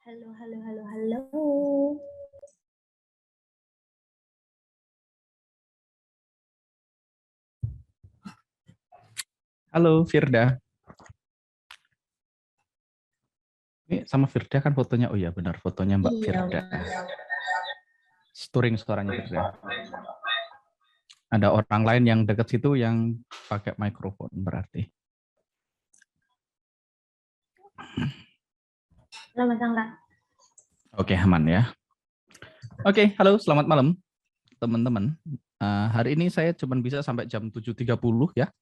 Halo, halo, halo, halo. Halo Firda. Ini sama Firda kan fotonya. Oh iya benar, fotonya Mbak Iya, Firda. Storing suaranya Firda. Ada orang lain yang dekat situ yang pakai mikrofon berarti. Mas Angga. Oke, aman ya. Oke, halo, selamat malam teman-teman. Hari ini saya cuma bisa sampai jam 7.30 ya.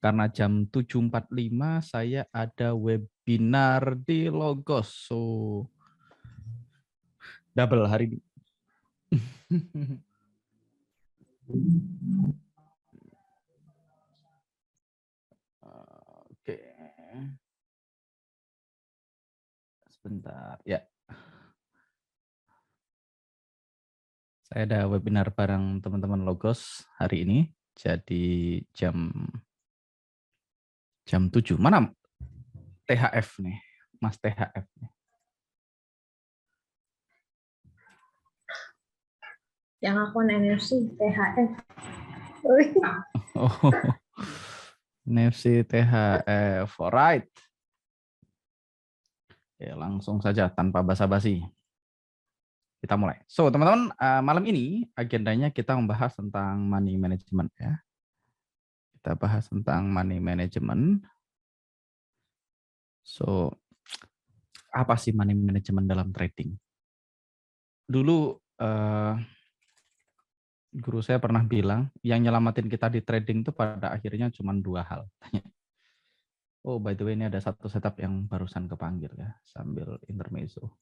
Karena jam 7.45 saya ada webinar di Logos. So, double hari ini. Oke. Sebentar, ya. Saya ada webinar bareng teman-teman Logos hari ini. Jadi jam 7. Mana THF nih? Mas THF nih. Yang akun NFC, THF. Oh, NFC THF. Alright. Ya, langsung saja tanpa basa-basi. Kita mulai. So, teman-teman, malam ini agendanya kita membahas tentang money management ya. Kita bahas tentang money management. So, apa sih money management dalam trading? Dulu guru saya pernah bilang, yang nyelamatin kita di trading itu pada akhirnya cuma 2 hal. Oh, by the way, ini ada satu setup yang barusan kepanggil ya, sambil intermezzo.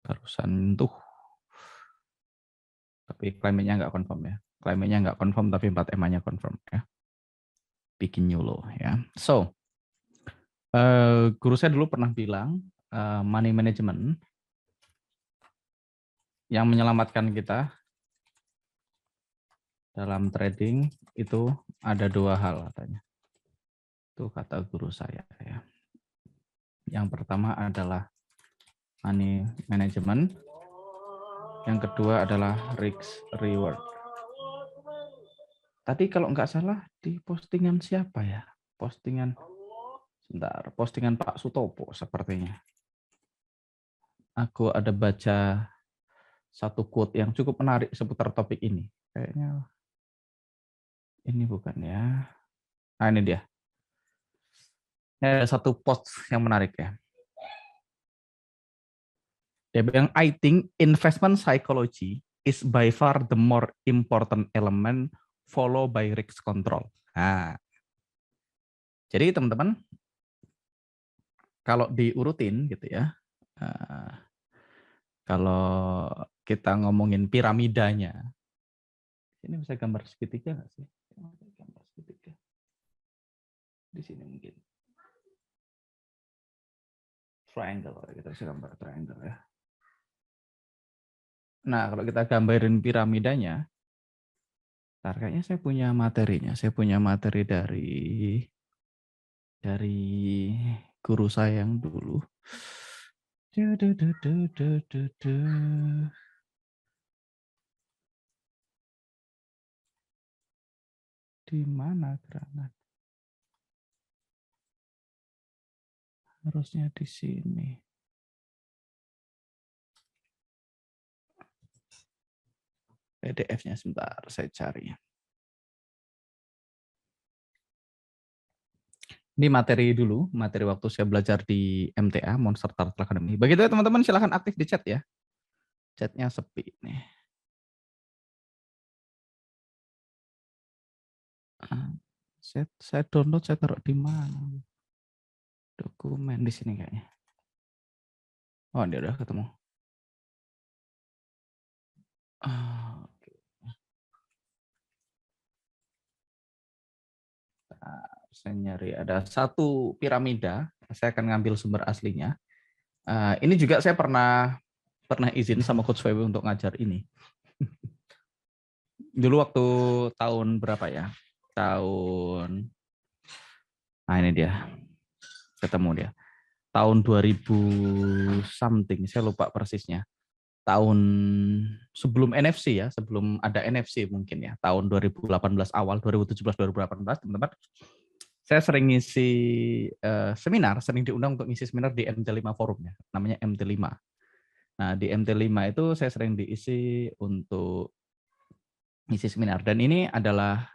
Barusan tuh, tapi climate-nya nggak confirm ya. Climate-nya nggak confirm, tapi 4 EMA-nya confirm ya. Bikin new low ya. So, guru saya dulu pernah bilang, money management yang menyelamatkan kita dalam trading itu ada 2 hal katanya. Itu kata guru saya ya. Yang pertama adalah money management, yang kedua adalah risk reward. Tadi kalau nggak salah di postingan siapa ya? Postingan, sebentar, postingan Pak Sutopo sepertinya. Aku ada baca satu quote yang cukup menarik seputar topik ini. Kayaknya ini bukan ya. Nah ini dia. Ini ada satu post yang menarik ya. Dia bilang, I think investment psychology is by far the more important element followed by risk control. Nah, jadi teman-teman, kalau diurutin gitu ya, kalau kita ngomongin piramidanya, ini bisa gambar segitiga nggak sih? Gambar segitiga. Di sini mungkin. Triangle, kita bisa gambar triangle ya. Nah, kalau kita gambarin piramidanya, kayaknya saya punya materinya. Saya punya materi dari guru saya yang dulu. Di mana granat? Harusnya di sini. PDF-nya sebentar, saya cari. Ini materi dulu, materi waktu saya belajar di MTA, Monster Turtle Academy. Begitu ya teman-teman, silahkan aktif di chat ya. Chatnya sepi nih. Saya download, saya taruh di mana? Dokumen di sini kayaknya. Oh, dia udah ketemu. Oke. Saya nyari ada satu piramida. Saya akan ngambil sumber aslinya. Ini juga saya pernah izin sama Coach Febi untuk ngajar ini. Dulu waktu tahun berapa ya? tahun, nah ini dia, ketemu dia. Tahun 2000 something, saya lupa persisnya. Tahun sebelum NFC ya, sebelum ada NFC mungkin ya, tahun 2018 awal, 2017-2018, teman-teman. Saya sering ngisi seminar, sering diundang untuk ngisi seminar di MT5 forumnya, namanya MT5. Nah, di MT5 itu saya sering diisi untuk ngisi seminar, dan ini adalah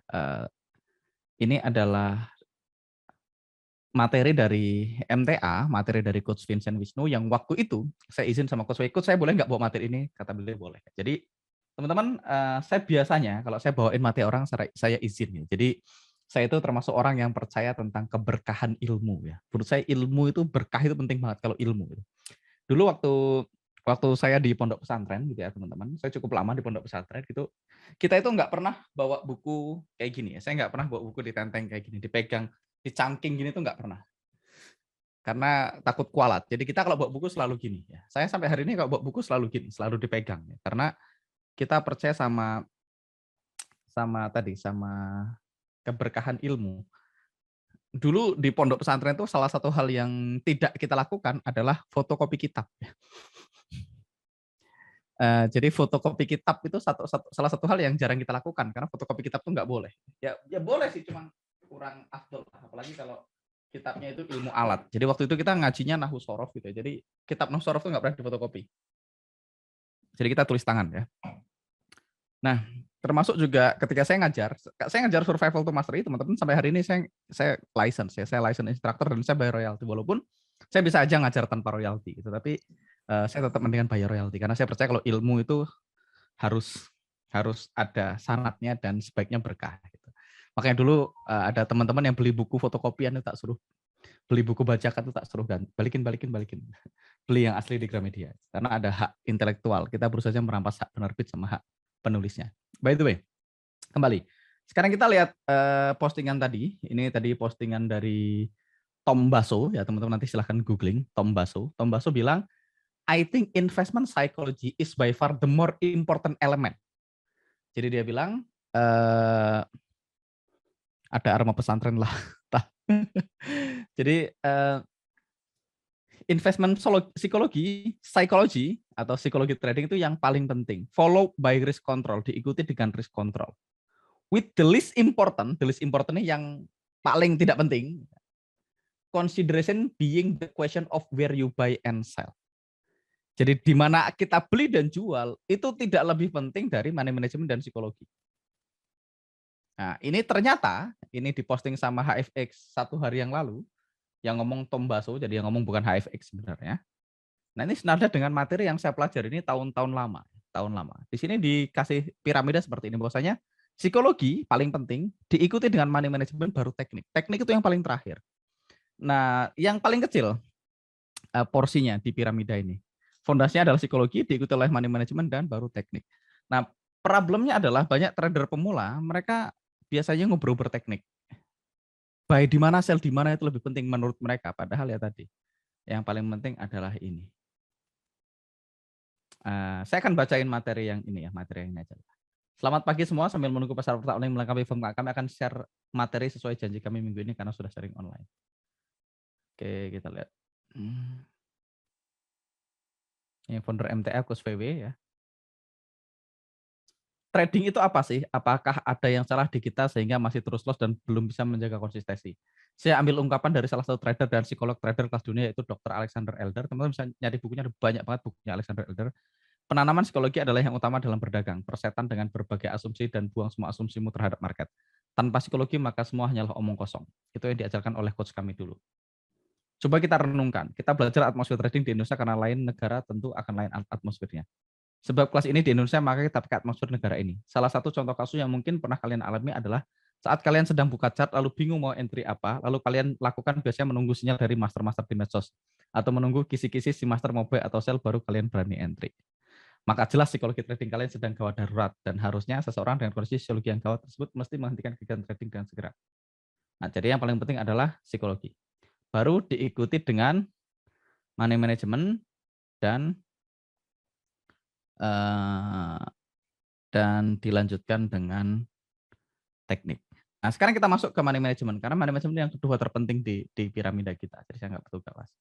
materi dari MTA, materi dari Coach Vincent Wisnu yang waktu itu saya izin sama Coach, saya boleh nggak bawa materi ini? Kata beliau boleh. Jadi teman-teman, saya biasanya kalau saya bawain materi orang, saya izin ya. Jadi saya itu termasuk orang yang percaya tentang keberkahan ilmu ya. Menurut saya ilmu itu berkah, itu penting banget kalau ilmu. Dulu waktu saya di pondok pesantren gitu ya teman-teman, saya cukup lama di pondok pesantren gitu, kita itu nggak pernah bawa buku kayak gini ya. Saya nggak pernah bawa buku ditenteng kayak gini, dipegang, dicangking gini tuh nggak pernah. Karena takut kualat. Jadi kita kalau bawa buku selalu gini ya. Saya sampai hari ini kalau bawa buku selalu gini, selalu dipegang ya. Karena kita percaya sama keberkahan ilmu. Dulu di pondok pesantren itu salah satu hal yang tidak kita lakukan adalah fotokopi kitab. Jadi fotokopi kitab itu salah satu hal yang jarang kita lakukan, karena fotokopi kitab itu nggak boleh. Ya boleh sih, cuman kurang afdol, apalagi kalau kitabnya itu ilmu alat. Jadi waktu itu kita ngajinya nahwu sorof gitu ya. Jadi kitab nahwu sorof itu nggak pernah difotokopi. Jadi kita tulis tangan ya. Nah, termasuk juga ketika saya ngajar survival to mastery, teman-teman, sampai hari ini saya license ya, saya license instructor dan saya bayar royalti, walaupun saya bisa aja ngajar tanpa royalti gitu, tapi saya tetap mendingan bayar royalti karena saya percaya kalau ilmu itu harus ada sanatnya dan sebaiknya berkah gitu. Makanya dulu ada teman-teman yang beli buku fotokopian itu tak suruh, beli buku bajakan itu tak suruh balikin. Beli yang asli di Gramedia karena ada hak intelektual. Kita berusaha merampas hak penerbit sama hak penulisnya. By the way, kembali. Sekarang kita lihat postingan tadi. Ini tadi postingan dari Tom Basso ya, teman-teman, nanti silahkan googling Tom Basso. Tom Basso bilang, I think investment psychology is by far the more important element. Jadi dia bilang ada aroma pesantren lah. Jadi investment psikologi atau psikologi trading itu yang paling penting. Follow by risk control, diikuti dengan risk control. With the least important ini yang paling tidak penting, consideration being the question of where you buy and sell. Jadi di mana kita beli dan jual itu tidak lebih penting dari money management dan psikologi. Nah, ini ternyata ini diposting sama HFX 1 hari yang lalu, yang ngomong Tom Basso, jadi yang ngomong bukan HFX sebenarnya. Nah, ini senada dengan materi yang saya pelajari ini tahun lama. Di sini dikasih piramida seperti ini, bahwasanya psikologi paling penting, diikuti dengan money management, baru teknik. Teknik itu yang paling terakhir. Nah, yang paling kecil porsinya di piramida ini. Fondasinya adalah psikologi, diikuti oleh money management, dan baru teknik. Nah, problemnya adalah banyak trader pemula, mereka biasanya ngobrol teknik. Buy di mana, sell di mana itu lebih penting menurut mereka. Padahal ya tadi, yang paling penting adalah ini. Saya akan bacain materi yang ini ya, materi yang ini aja. Selamat pagi semua, sambil menunggu pasar online melengkapi form, kami akan share materi sesuai janji kami minggu ini karena sudah sharing online. Oke, kita lihat. Ini founder MTA, Coach VW ya. Trading itu apa sih? Apakah ada yang salah di kita sehingga masih terus loss dan belum bisa menjaga konsistensi? Saya ambil ungkapan dari salah satu trader dan psikolog trader kelas dunia, yaitu Dr. Alexander Elder. Teman-teman bisa nyari bukunya, ada banyak banget bukunya Alexander Elder. Penanaman psikologi adalah yang utama dalam berdagang, persetan dengan berbagai asumsi dan buang semua asumsimu terhadap market. Tanpa psikologi maka semua hanyalah omong kosong. Itu yang diajarkan oleh coach kami dulu. Coba kita renungkan, kita belajar atmosfer trading di Indonesia karena lain negara tentu akan lain atmosfernya. Sebab kelas ini di Indonesia, maka kita pakai atmosfer negara ini. Salah satu contoh kasus yang mungkin pernah kalian alami adalah saat kalian sedang buka chart lalu bingung mau entry apa, lalu kalian lakukan biasanya menunggu sinyal dari master-master di medsos atau menunggu kisi-kisi si master mau buy atau sell baru kalian berani entry. Maka jelas psikologi trading kalian sedang gawat darurat dan harusnya seseorang dengan kondisi psikologi yang gawat tersebut mesti menghentikan kegiatan trading dengan segera. Nah, jadi yang paling penting adalah psikologi. Baru diikuti dengan money management dan dilanjutkan dengan teknik. Nah, sekarang kita masuk ke money management karena money management yang kedua terpenting di piramida kita. Jadi saya nggak perlu bahas.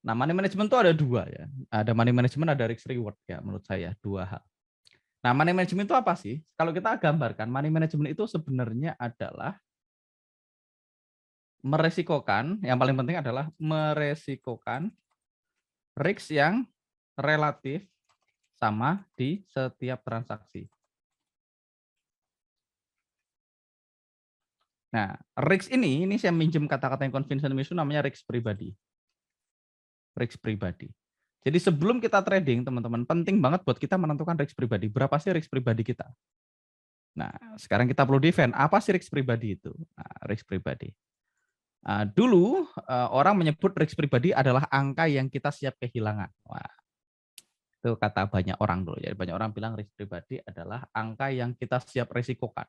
Nah, money management itu ada dua ya. Ada money management, ada risk reward ya menurut saya dua hal. Nah, money management itu apa sih? Kalau kita gambarkan, money management itu sebenarnya adalah meresikokan, yang paling penting adalah meresikokan risk yang relatif sama di setiap transaksi. Nah, risk ini saya minjem kata-kata yang conventional itu namanya risk pribadi. Risk pribadi. Jadi sebelum kita trading, teman-teman, penting banget buat kita menentukan risk pribadi. Berapa sih risk pribadi kita? Nah, sekarang kita perlu define, apa sih risk pribadi itu? Nah, risk pribadi. Dulu orang menyebut risk pribadi adalah angka yang kita siap kehilangan. Wah, itu kata banyak orang dulu. Jadi banyak orang bilang risk pribadi adalah angka yang kita siap resikokan.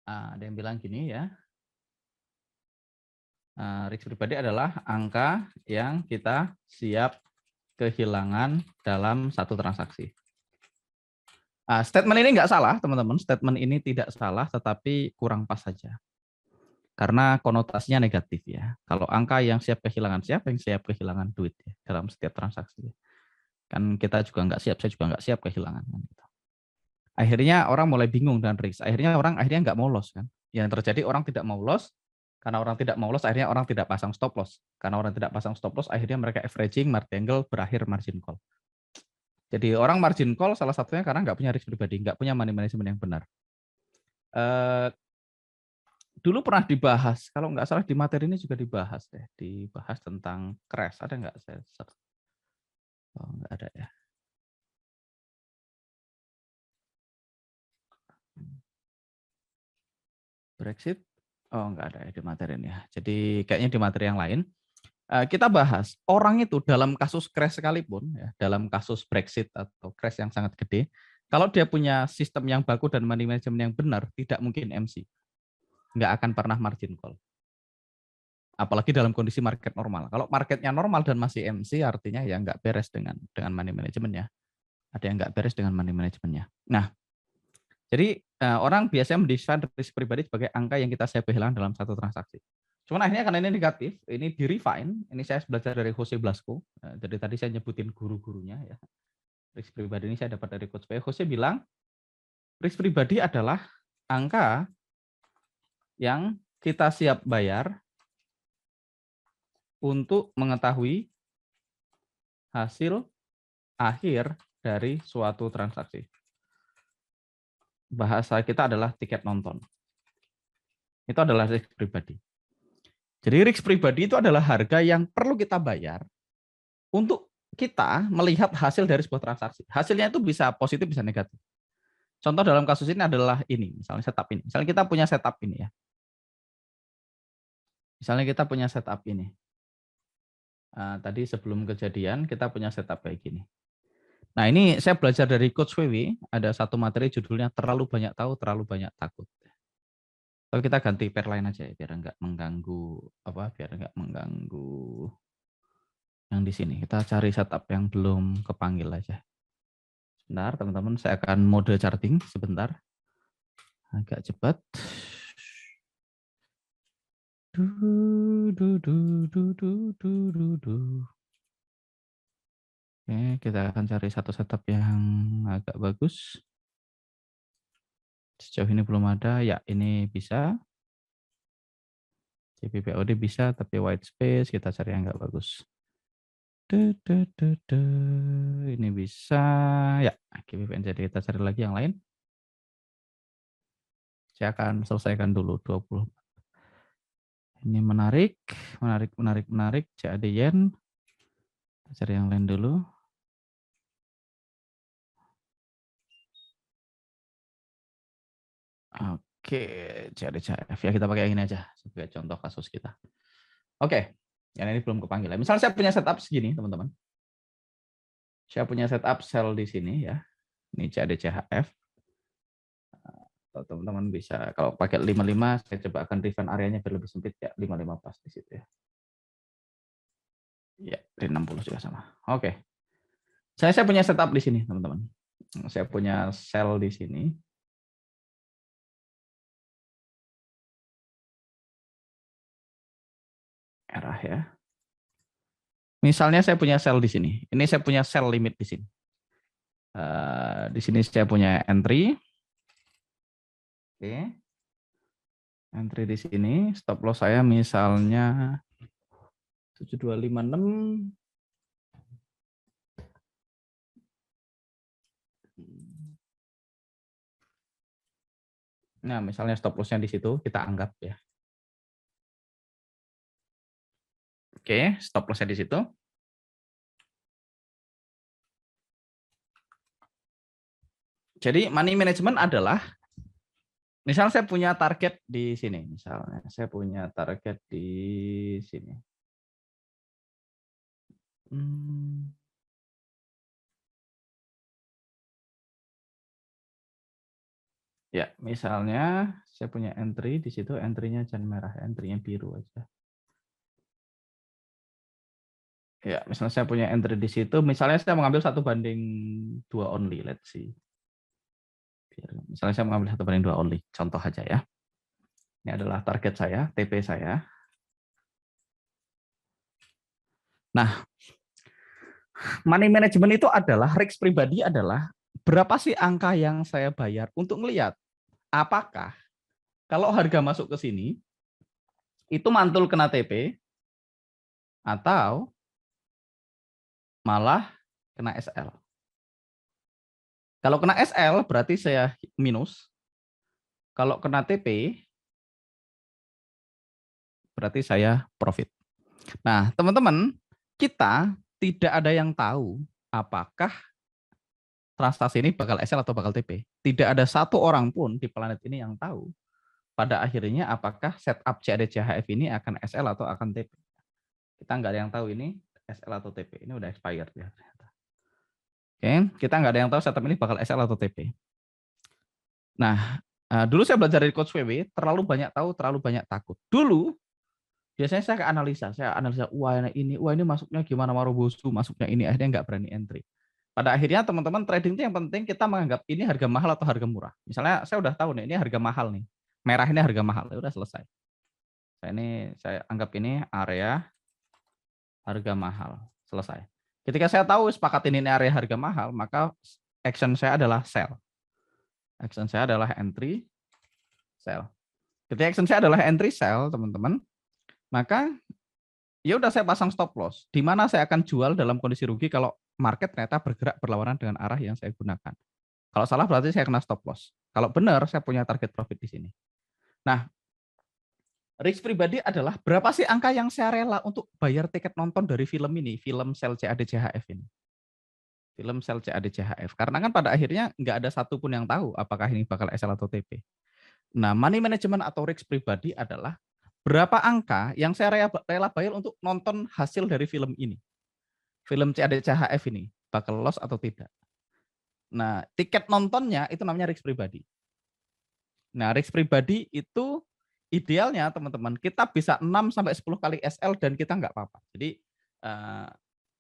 Ada yang bilang gini ya, risk pribadi adalah angka yang kita siap kehilangan dalam satu transaksi. Statement ini nggak salah, teman-teman. Statement ini tidak salah, tetapi kurang pas saja. Karena konotasinya negatif ya. Kalau angka yang siap kehilangan, siapa yang siap kehilangan duit ya dalam setiap transaksi? Kan kita juga nggak siap, saya juga nggak siap kehilangan. Akhirnya orang mulai bingung dan risk. Akhirnya orang nggak mau loss kan. Yang terjadi orang tidak mau loss. Karena orang tidak mau loss, akhirnya orang tidak pasang stop loss. Karena orang tidak pasang stop loss, akhirnya mereka averaging, market angle, berakhir margin call. Jadi orang margin call salah satunya karena nggak punya risk pribadi, nggak punya money management yang benar. Dulu pernah dibahas, kalau nggak salah di materi ini juga dibahas deh, dibahas tentang crash. Ada nggak saya? Oh, nggak ada ya. Brexit? Oh, nggak ada ya di materi ini ya. Jadi kayaknya di materi yang lain. Kita bahas, orang itu dalam kasus crash sekalipun, ya, dalam kasus Brexit atau crash yang sangat gede, kalau dia punya sistem yang baku dan money management yang benar, tidak mungkin MC. Nggak akan pernah margin call. Apalagi dalam kondisi market normal. Kalau marketnya normal dan masih MC, artinya ya nggak beres dengan money management-nya. Ada yang nggak beres dengan money management-nya. Nah, jadi orang biasanya mendesain risk pribadi sebagai angka yang kita siap kehilangan dalam satu transaksi. Cuman akhirnya karena ini negatif, ini di-refine. Ini saya belajar dari Jose Blasco. Jadi tadi saya nyebutin guru-gurunya ya. Risk pribadi ini saya dapat dari Coach P. Jose bilang, risk pribadi adalah angka yang kita siap bayar untuk mengetahui hasil akhir dari suatu transaksi. Bahasa kita adalah tiket nonton. Itu adalah risk pribadi. Jadi risk pribadi itu adalah harga yang perlu kita bayar untuk kita melihat hasil dari sebuah transaksi. Hasilnya itu bisa positif, bisa negatif. Contoh dalam kasus ini adalah ini, misalnya setup ini. Misalnya kita punya setup ini ya. Misalnya kita punya setup ini. Tadi sebelum kejadian kita punya setup kayak gini. Nah ini saya belajar dari Coach WW, ada satu materi judulnya terlalu banyak tahu, terlalu banyak takut. Kalau kita ganti pair lain aja ya, biar nggak mengganggu biar nggak mengganggu yang di sini. Kita cari setup yang belum kepanggil aja. Sebentar teman-teman, saya akan mode charting sebentar. Agak cepat. Oke, kita akan cari satu setup yang agak bagus. Sejauh ini belum ada, ya ini bisa. CPPOD bisa, tapi white space kita cari yang nggak bagus. Ini bisa, ya GBPN, jadi kita cari lagi yang lain. Saya akan selesaikan dulu 20. Ini menarik. CAD yen. Kita cari yang lain dulu. Oke, CAD CHF ya, kita pakai yang ini aja sebagai contoh kasus kita. Oke, yang ini belum kepanggil. Misalnya saya punya setup segini, teman-teman. Saya punya setup sell di sini ya. Ini CAD CHF. Teman-teman bisa, kalau pakai 55, saya coba akan refine areanya biar lebih sempit ya, 55 pas di situ ya. Ya, di 60 juga sama. Oke. Saya punya setup di sini, teman-teman. Saya punya sell di sini. Merah ya. Misalnya saya punya sell di sini. Ini saya punya sell limit di sini. Di sini saya punya entry. Oke. Entry di sini. Stop loss saya misalnya 7256. Nah, misalnya stop loss-nya di situ kita anggap ya. Oke, stop loss-nya di situ. Jadi money management adalah, misal saya punya target di sini, misalnya saya punya target di sini. Ya, misalnya saya punya entry di situ, entry-nya jangan merah, entry-nya biru aja. Ya, misalnya saya punya entry di situ, misalnya saya mengambil 1:2 only, let's see. Misalnya saya mengambil 1:2 only, contoh aja ya. Ini adalah target saya, TP saya. Nah, money management itu adalah, risk pribadi adalah, berapa sih angka yang saya bayar untuk melihat apakah kalau harga masuk ke sini, itu mantul kena TP, atau malah kena SL. Kalau kena SL berarti saya minus. Kalau kena TP berarti saya profit. Nah, teman-teman, kita tidak ada yang tahu apakah transaksi ini bakal SL atau bakal TP. Tidak ada satu orang pun di planet ini yang tahu pada akhirnya apakah setup CAD CHF ini akan SL atau akan TP. Kita nggak ada yang tahu ini SL atau TP. Ini udah expired ya. Oke, kita nggak ada yang tahu setup ini bakal SL atau TP. Nah, dulu saya belajar dari Coach WW, terlalu banyak tahu, terlalu banyak takut. Dulu, biasanya saya analisa, wah ini masuknya gimana, Marubosu, masuknya ini, akhirnya nggak berani entry. Pada akhirnya teman-teman trading itu yang penting kita menganggap ini harga mahal atau harga murah. Misalnya saya udah tahu nih, ini harga mahal nih, merah ini harga mahal, ya udah selesai. Saya anggap ini area harga mahal, selesai. Ketika saya tahu sepakat ini area harga mahal, maka action saya adalah sell. Action saya adalah entry, sell. Ketika action saya adalah entry sell, teman-teman, maka ya udah saya pasang stop loss. Di mana saya akan jual dalam kondisi rugi kalau market ternyata bergerak berlawanan dengan arah yang saya gunakan. Kalau salah berarti saya kena stop loss. Kalau benar saya punya target profit di sini. Nah, risk pribadi adalah berapa sih angka yang saya rela untuk bayar tiket nonton dari film ini, film Sel CAD CHF ini. Film Sel CAD CHF. Karena kan pada akhirnya nggak ada satupun yang tahu apakah ini bakal SL atau TP. Nah, money management atau risk pribadi adalah berapa angka yang saya rela bayar untuk nonton hasil dari film ini. Film CAD CHF ini bakal loss atau tidak. Nah, tiket nontonnya itu namanya risk pribadi. Nah, risk pribadi itu idealnya teman-teman kita bisa 6-10 kali SL dan kita nggak apa-apa. Jadi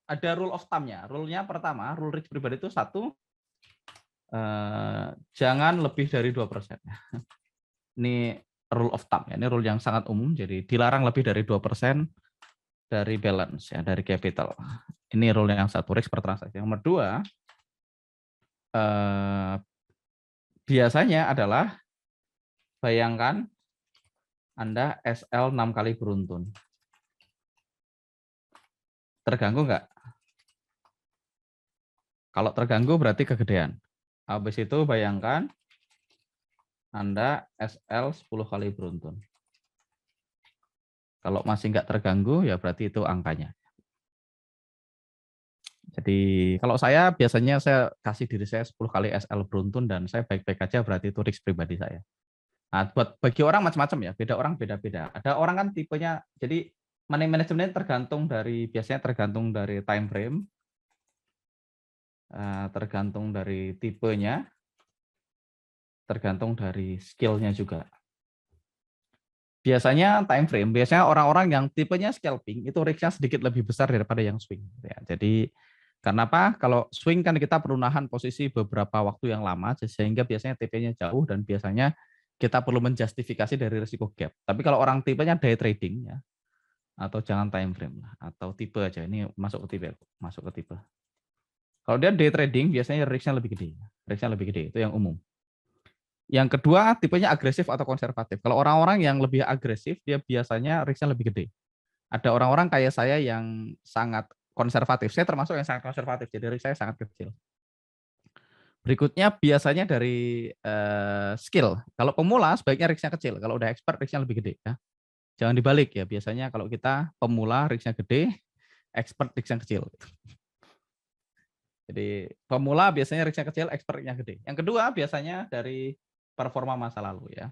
ada rule of thumb-nya. Rule-nya pertama, rule risk pribadi itu satu, jangan lebih dari 2%. Ini rule of thumb ya. Ini rule yang sangat umum. Jadi dilarang lebih dari 2% dari balance ya, dari capital. Ini rule yang satu, risk per transaksi. Yang kedua, biasanya adalah bayangkan Anda SL 6 kali beruntun. Terganggu nggak? Kalau terganggu berarti kegedean. Habis itu bayangkan Anda SL 10 kali beruntun. Kalau masih nggak terganggu ya berarti itu angkanya. Jadi kalau saya biasanya saya kasih diri saya 10 kali SL beruntun dan saya baik-baik aja berarti itu risk pribadi saya. Nah, bagi orang macam-macam ya, beda orang beda-beda. Ada orang kan tipenya, jadi money management biasanya tergantung dari time frame, tergantung dari tipenya, tergantung dari skillnya juga. Biasanya time frame, biasanya orang-orang yang tipenya scalping itu risknya sedikit lebih besar daripada yang swing. Ya, jadi kenapa? Kalau swing kan kita perlu nahan posisi beberapa waktu yang lama, sehingga biasanya TP-nya jauh dan biasanya kita perlu menjustifikasi dari risiko gap. Tapi kalau orang tipenya day trading, ya, atau jangan time frame lah, atau tipe aja. Ini masuk ke tipe, masuk ke tipe. Kalau dia day trading biasanya risk-nya lebih gede. Risk-nya lebih gede, itu yang umum. Yang kedua, tipenya agresif atau konservatif. Kalau orang-orang yang lebih agresif, dia biasanya risk-nya lebih gede. Ada orang-orang kayak saya yang sangat konservatif. Saya termasuk yang sangat konservatif, jadi risk saya sangat kecil. Berikutnya biasanya dari skill. Kalau pemula sebaiknya risk-nya kecil. Kalau udah expert risk-nya lebih gede. Ya. Jangan dibalik ya. Biasanya kalau kita pemula risk-nya gede, expert risk-nya kecil. Jadi pemula biasanya risk-nya kecil, expert-nya gede. Yang kedua biasanya dari performa masa lalu ya.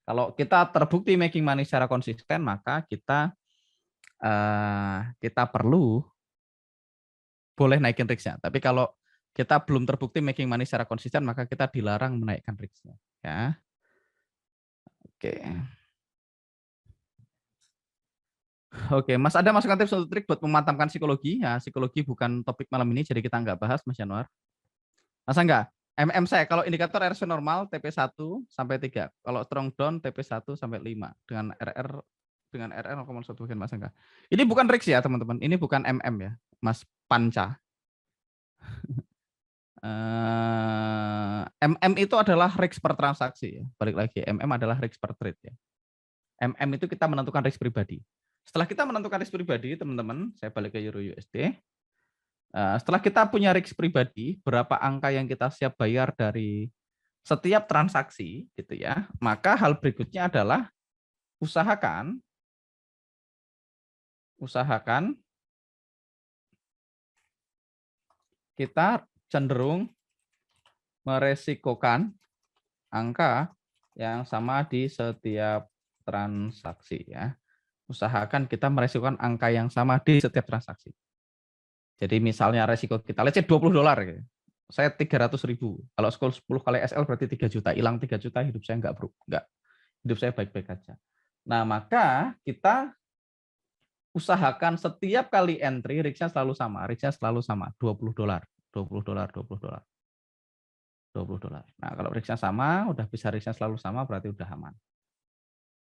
Kalau kita terbukti making money secara konsisten, maka kita perlu boleh naikin risk-nya. Tapi kalau kita belum terbukti making money secara konsisten, maka kita dilarang menaikkan risk-nya. Ya. Oke. Oke, Mas ada masukan tips untuk trik buat memantapkan psikologi? Ya, psikologi bukan topik malam ini, jadi kita nggak bahas, Mas Januar. Masa enggak? MM saya, kalau indikator RSI normal TP1 sampai 3. Kalau strong down TP1 sampai 5. Dengan RR 0,1 bagian, Mas enggak? Ini bukan RIX ya, teman-teman. Ini bukan MM ya, Mas Panca. MM itu adalah RIX per transaksi. Ya. Balik lagi, MM adalah RIX per trade. Ya. MM itu kita menentukan RIX pribadi. Setelah kita menentukan RIX pribadi, teman-teman, saya balik ke Euro USD. Setelah kita punya RIX pribadi, berapa angka yang kita siap bayar dari setiap transaksi, gitu ya, maka hal berikutnya adalah usahakan kita cenderung meresikokan angka yang sama di setiap transaksi ya. Usahakan kita meresikokan angka yang sama di setiap transaksi. Jadi misalnya resiko kita, let's say $20. Gitu. Saya 300.000. Kalau 10 kali SL berarti 3 juta. Hilang 3 juta, hidup saya enggak. Hidup saya baik-baik aja. Nah, maka kita usahakan setiap kali entry risk-nya selalu sama. Risk-nya selalu sama, $20. $20. Nah, kalau risk-nya sama, udah bisa risk-nya selalu sama, berarti udah aman.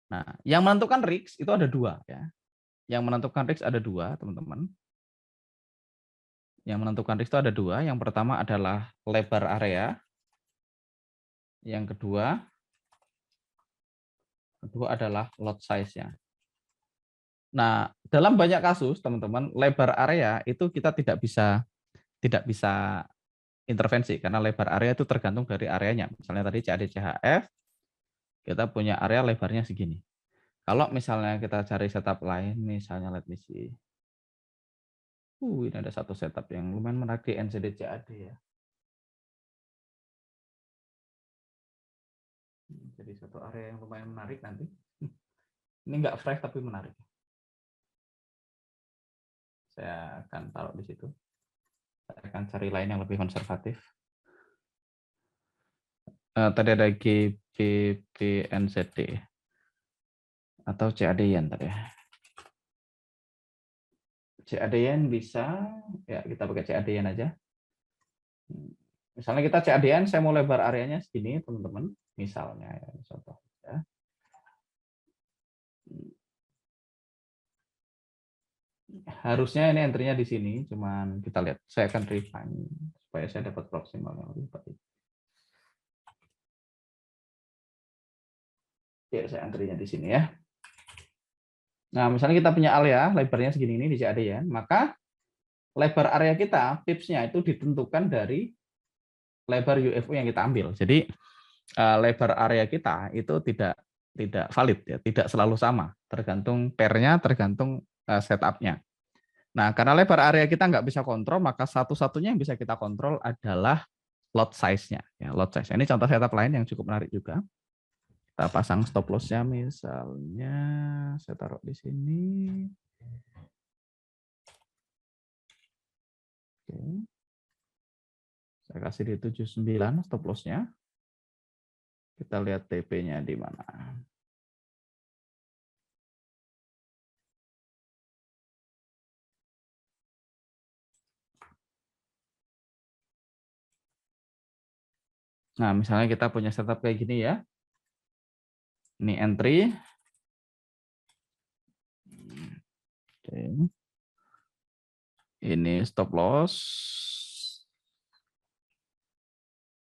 Nah, yang menentukan risk itu ada dua. Ya. Yang menentukan risk ada dua, teman-teman. Yang menentukan risk itu ada dua. Yang pertama adalah lebar area. Yang kedua adalah lot size-nya. Nah, dalam banyak kasus, teman-teman, lebar area itu kita tidak bisa intervensi karena lebar area itu tergantung dari areanya. Misalnya tadi CAD CHF, kita punya area lebarnya segini. Kalau misalnya kita cari setup lain, misalnya let me see. Ini ada satu setup yang lumayan menarik di NZD CAD ya. Jadi satu area yang lumayan menarik nanti. Ini nggak fresh tapi menarik. Saya akan taruh di situ. Saya akan cari lain yang lebih konservatif. Tadi ada GBBNZD atau CAD yen tadi ya. CAD yen bisa, ya kita pakai CAD yen aja. Misalnya kita CAD yen, saya mau lebar areanya segini, teman-teman. Misalnya, ya, contoh. Ya. Harusnya ini entry-nya di sini, cuman kita lihat. Saya akan refine supaya saya dapat proximal yang lebih baik. Oke, saya entry-nya di sini ya. Nah, misalnya kita punya area, lebarnya segini ini di CAD yen, maka lebar area kita, tipsnya itu ditentukan dari lebar UFO yang kita ambil. Jadi lebar area kita itu tidak valid ya, tidak selalu sama, tergantung pairnya, tergantung setupnya. Nah, karena lebar area kita nggak bisa kontrol, maka satu-satunya yang bisa kita kontrol adalah lot size-nya. Ya, lot size. Ini contoh setup lain yang cukup menarik juga. Kita pasang stop loss-nya misalnya, saya taruh di sini. Oke. Saya kasih di 79 stop loss-nya. Kita lihat TP-nya di mana. Nah, misalnya kita punya setup kayak gini ya. Ini entry, Ini stop loss.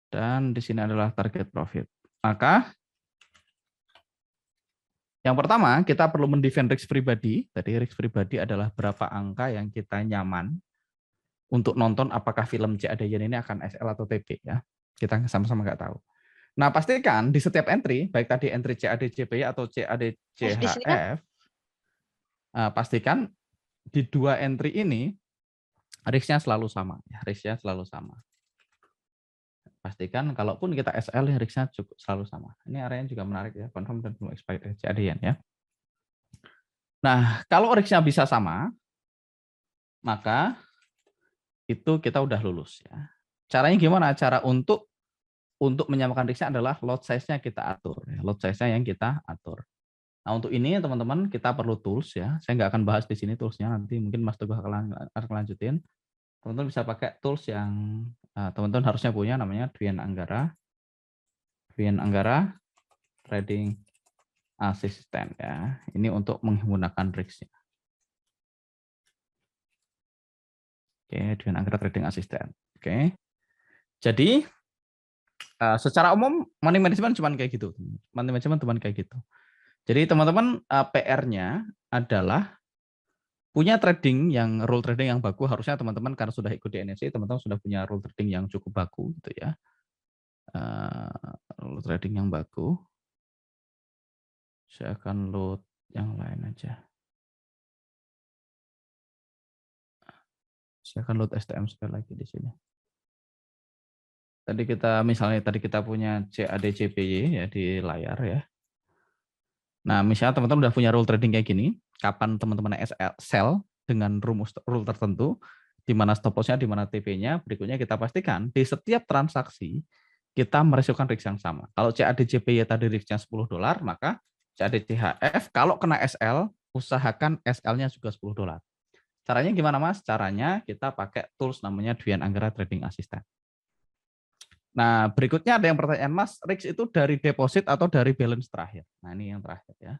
Dan di sini adalah target profit. Maka yang pertama kita perlu mendefine risk pribadi. Tadi risk pribadi adalah berapa angka yang kita nyaman untuk nonton apakah film CAD Yen ini akan SL atau TP ya. Kita sama-sama nggak tahu. Nah, pastikan di setiap entry, baik tadi entry CAD CPY atau CAD CHF, pastikan di dua entry ini risk-nya selalu sama. Ya, risk-nya selalu sama. Pastikan kalaupun kita SL, risk-nya cukup selalu sama. Ini areanya juga menarik ya, confirm dan belum expired CAD Yen ya. Nah, kalau risk-nya bisa sama, maka itu kita udah lulus ya. Caranya gimana? Cara untuk menyamakan risk-nya adalah lot size-nya kita atur. Ya. Lot size-nya yang kita atur. Nah, untuk ini teman-teman kita perlu tools ya. Saya nggak akan bahas di sini toolsnya, nanti mungkin Mas Teguh akan lanjutin. Teman-teman bisa pakai tools yang teman-teman harusnya punya, namanya Dwian Anggara. Dwian Anggara Trading Assistant ya. Ini untuk menggunakan risk-nya. Oke, Dwian Anggara Trading Assistant. Oke. Jadi secara umum money management cuma kayak gitu. Money management cuma kayak gitu. Jadi teman-teman PR-nya adalah punya trading yang rule trading yang bagus. Harusnya teman-teman karena sudah ikut di NSE, teman-teman sudah punya rule trading yang cukup bagus gitu ya. Rule trading yang bagus. Saya akan load yang lain aja. Saya akan load STM sekali lagi di sini. Tadi kita punya CAD CPY ya di layar ya. Nah, misalnya teman-teman udah punya rule trading kayak gini, kapan teman-teman sell dengan rule tertentu, di mana stop loss-nya, di mana TP-nya, berikutnya kita pastikan di setiap transaksi kita meresikokan risk yang sama. Kalau CAD CPY tadi risk-nya $10, maka CAD CHF kalau kena SL, usahakan SL-nya juga $10. Caranya gimana, Mas? Caranya kita pakai tools namanya Dwian Anggara Trading Assistant. Nah, berikutnya ada yang pertanyaan, Mas, risk itu dari deposit atau dari balance terakhir? Nah, ini yang terakhir ya.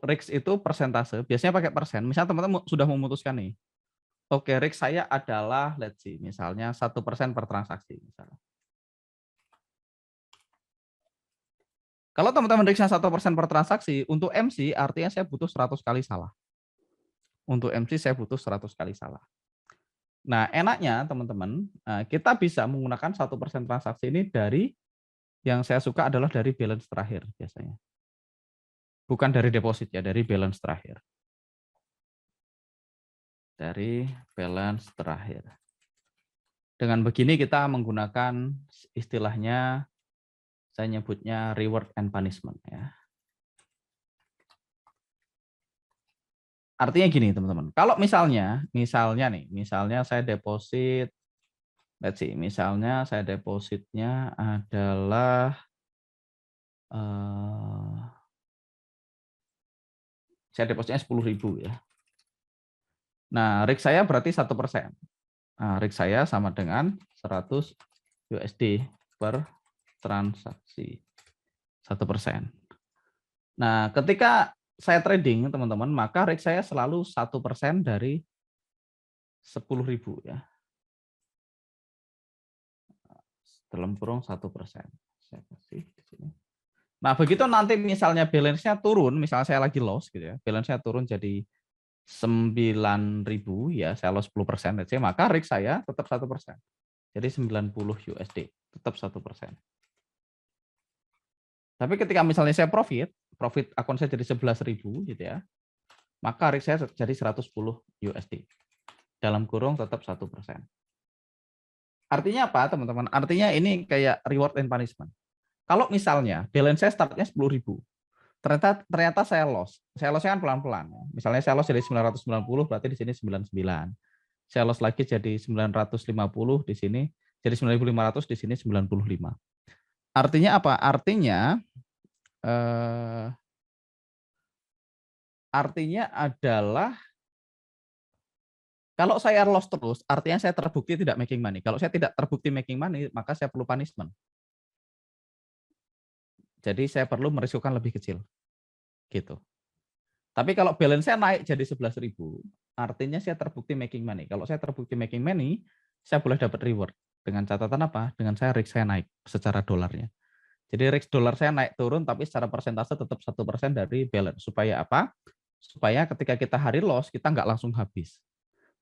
Risk itu persentase, biasanya pakai persen. Misalnya teman-teman sudah memutuskan nih, oke, risk saya adalah, let's see, misalnya 1% per transaksi. Misalnya. Kalau teman-teman risknya 1% per transaksi, untuk MC artinya saya butuh 100 kali salah. Untuk MC saya butuh 100 kali salah. Nah, enaknya teman-teman, kita bisa menggunakan 1% transaksi ini dari, yang saya suka adalah dari balance terakhir biasanya. Bukan dari deposit ya, dari balance terakhir. Dari balance terakhir. Dengan begini kita menggunakan istilahnya, saya nyebutnya reward and punishment ya. Artinya gini teman-teman, kalau misalnya saya deposit, let's see, misalnya saya depositnya adalah saya depositnya 10.000 ya. Nah, risk saya berarti 1%. Nah, risk saya sama dengan 100 USD per transaksi. 1%. Nah, ketika saya trading, teman-teman, maka risk saya selalu 1% dari 10.000 ya. Dalam kurung 1%. Saya kasih di sini. Nah, begitu nanti misalnya balance-nya turun, misalnya saya lagi loss gitu ya, balance-nya turun jadi 9.000 ya, saya loss 10%, maka risk saya tetap 1%. Jadi 90 USD, tetap 1%. Tapi ketika misalnya saya profit akun saya jadi 11.000 gitu ya, maka risk saya jadi 110 USD. Dalam kurung tetap 1%. Artinya apa, teman-teman? Artinya ini kayak reward and punishment. Kalau misalnya balance saya startnya 10.000, ternyata saya loss. Saya loss-nya kan pelan-pelan. Misalnya saya loss jadi 990, berarti di sini 99. Saya loss lagi jadi 950 di sini, jadi 9.500 di sini 95. Artinya apa? Artinya adalah kalau saya loss terus, artinya saya terbukti tidak making money. Kalau saya tidak terbukti making money, maka saya perlu punishment. Jadi saya perlu merisikokan lebih kecil. Gitu. Tapi kalau balance-nya naik jadi 11.000, artinya saya terbukti making money. Kalau saya terbukti making money, saya boleh dapat reward. Dengan catatan apa? Dengan risk saya naik secara dolarnya. Jadi risk dolar saya naik turun, tapi secara persentase tetap 1% dari balance. Supaya apa? Supaya ketika kita hari loss, kita nggak langsung habis.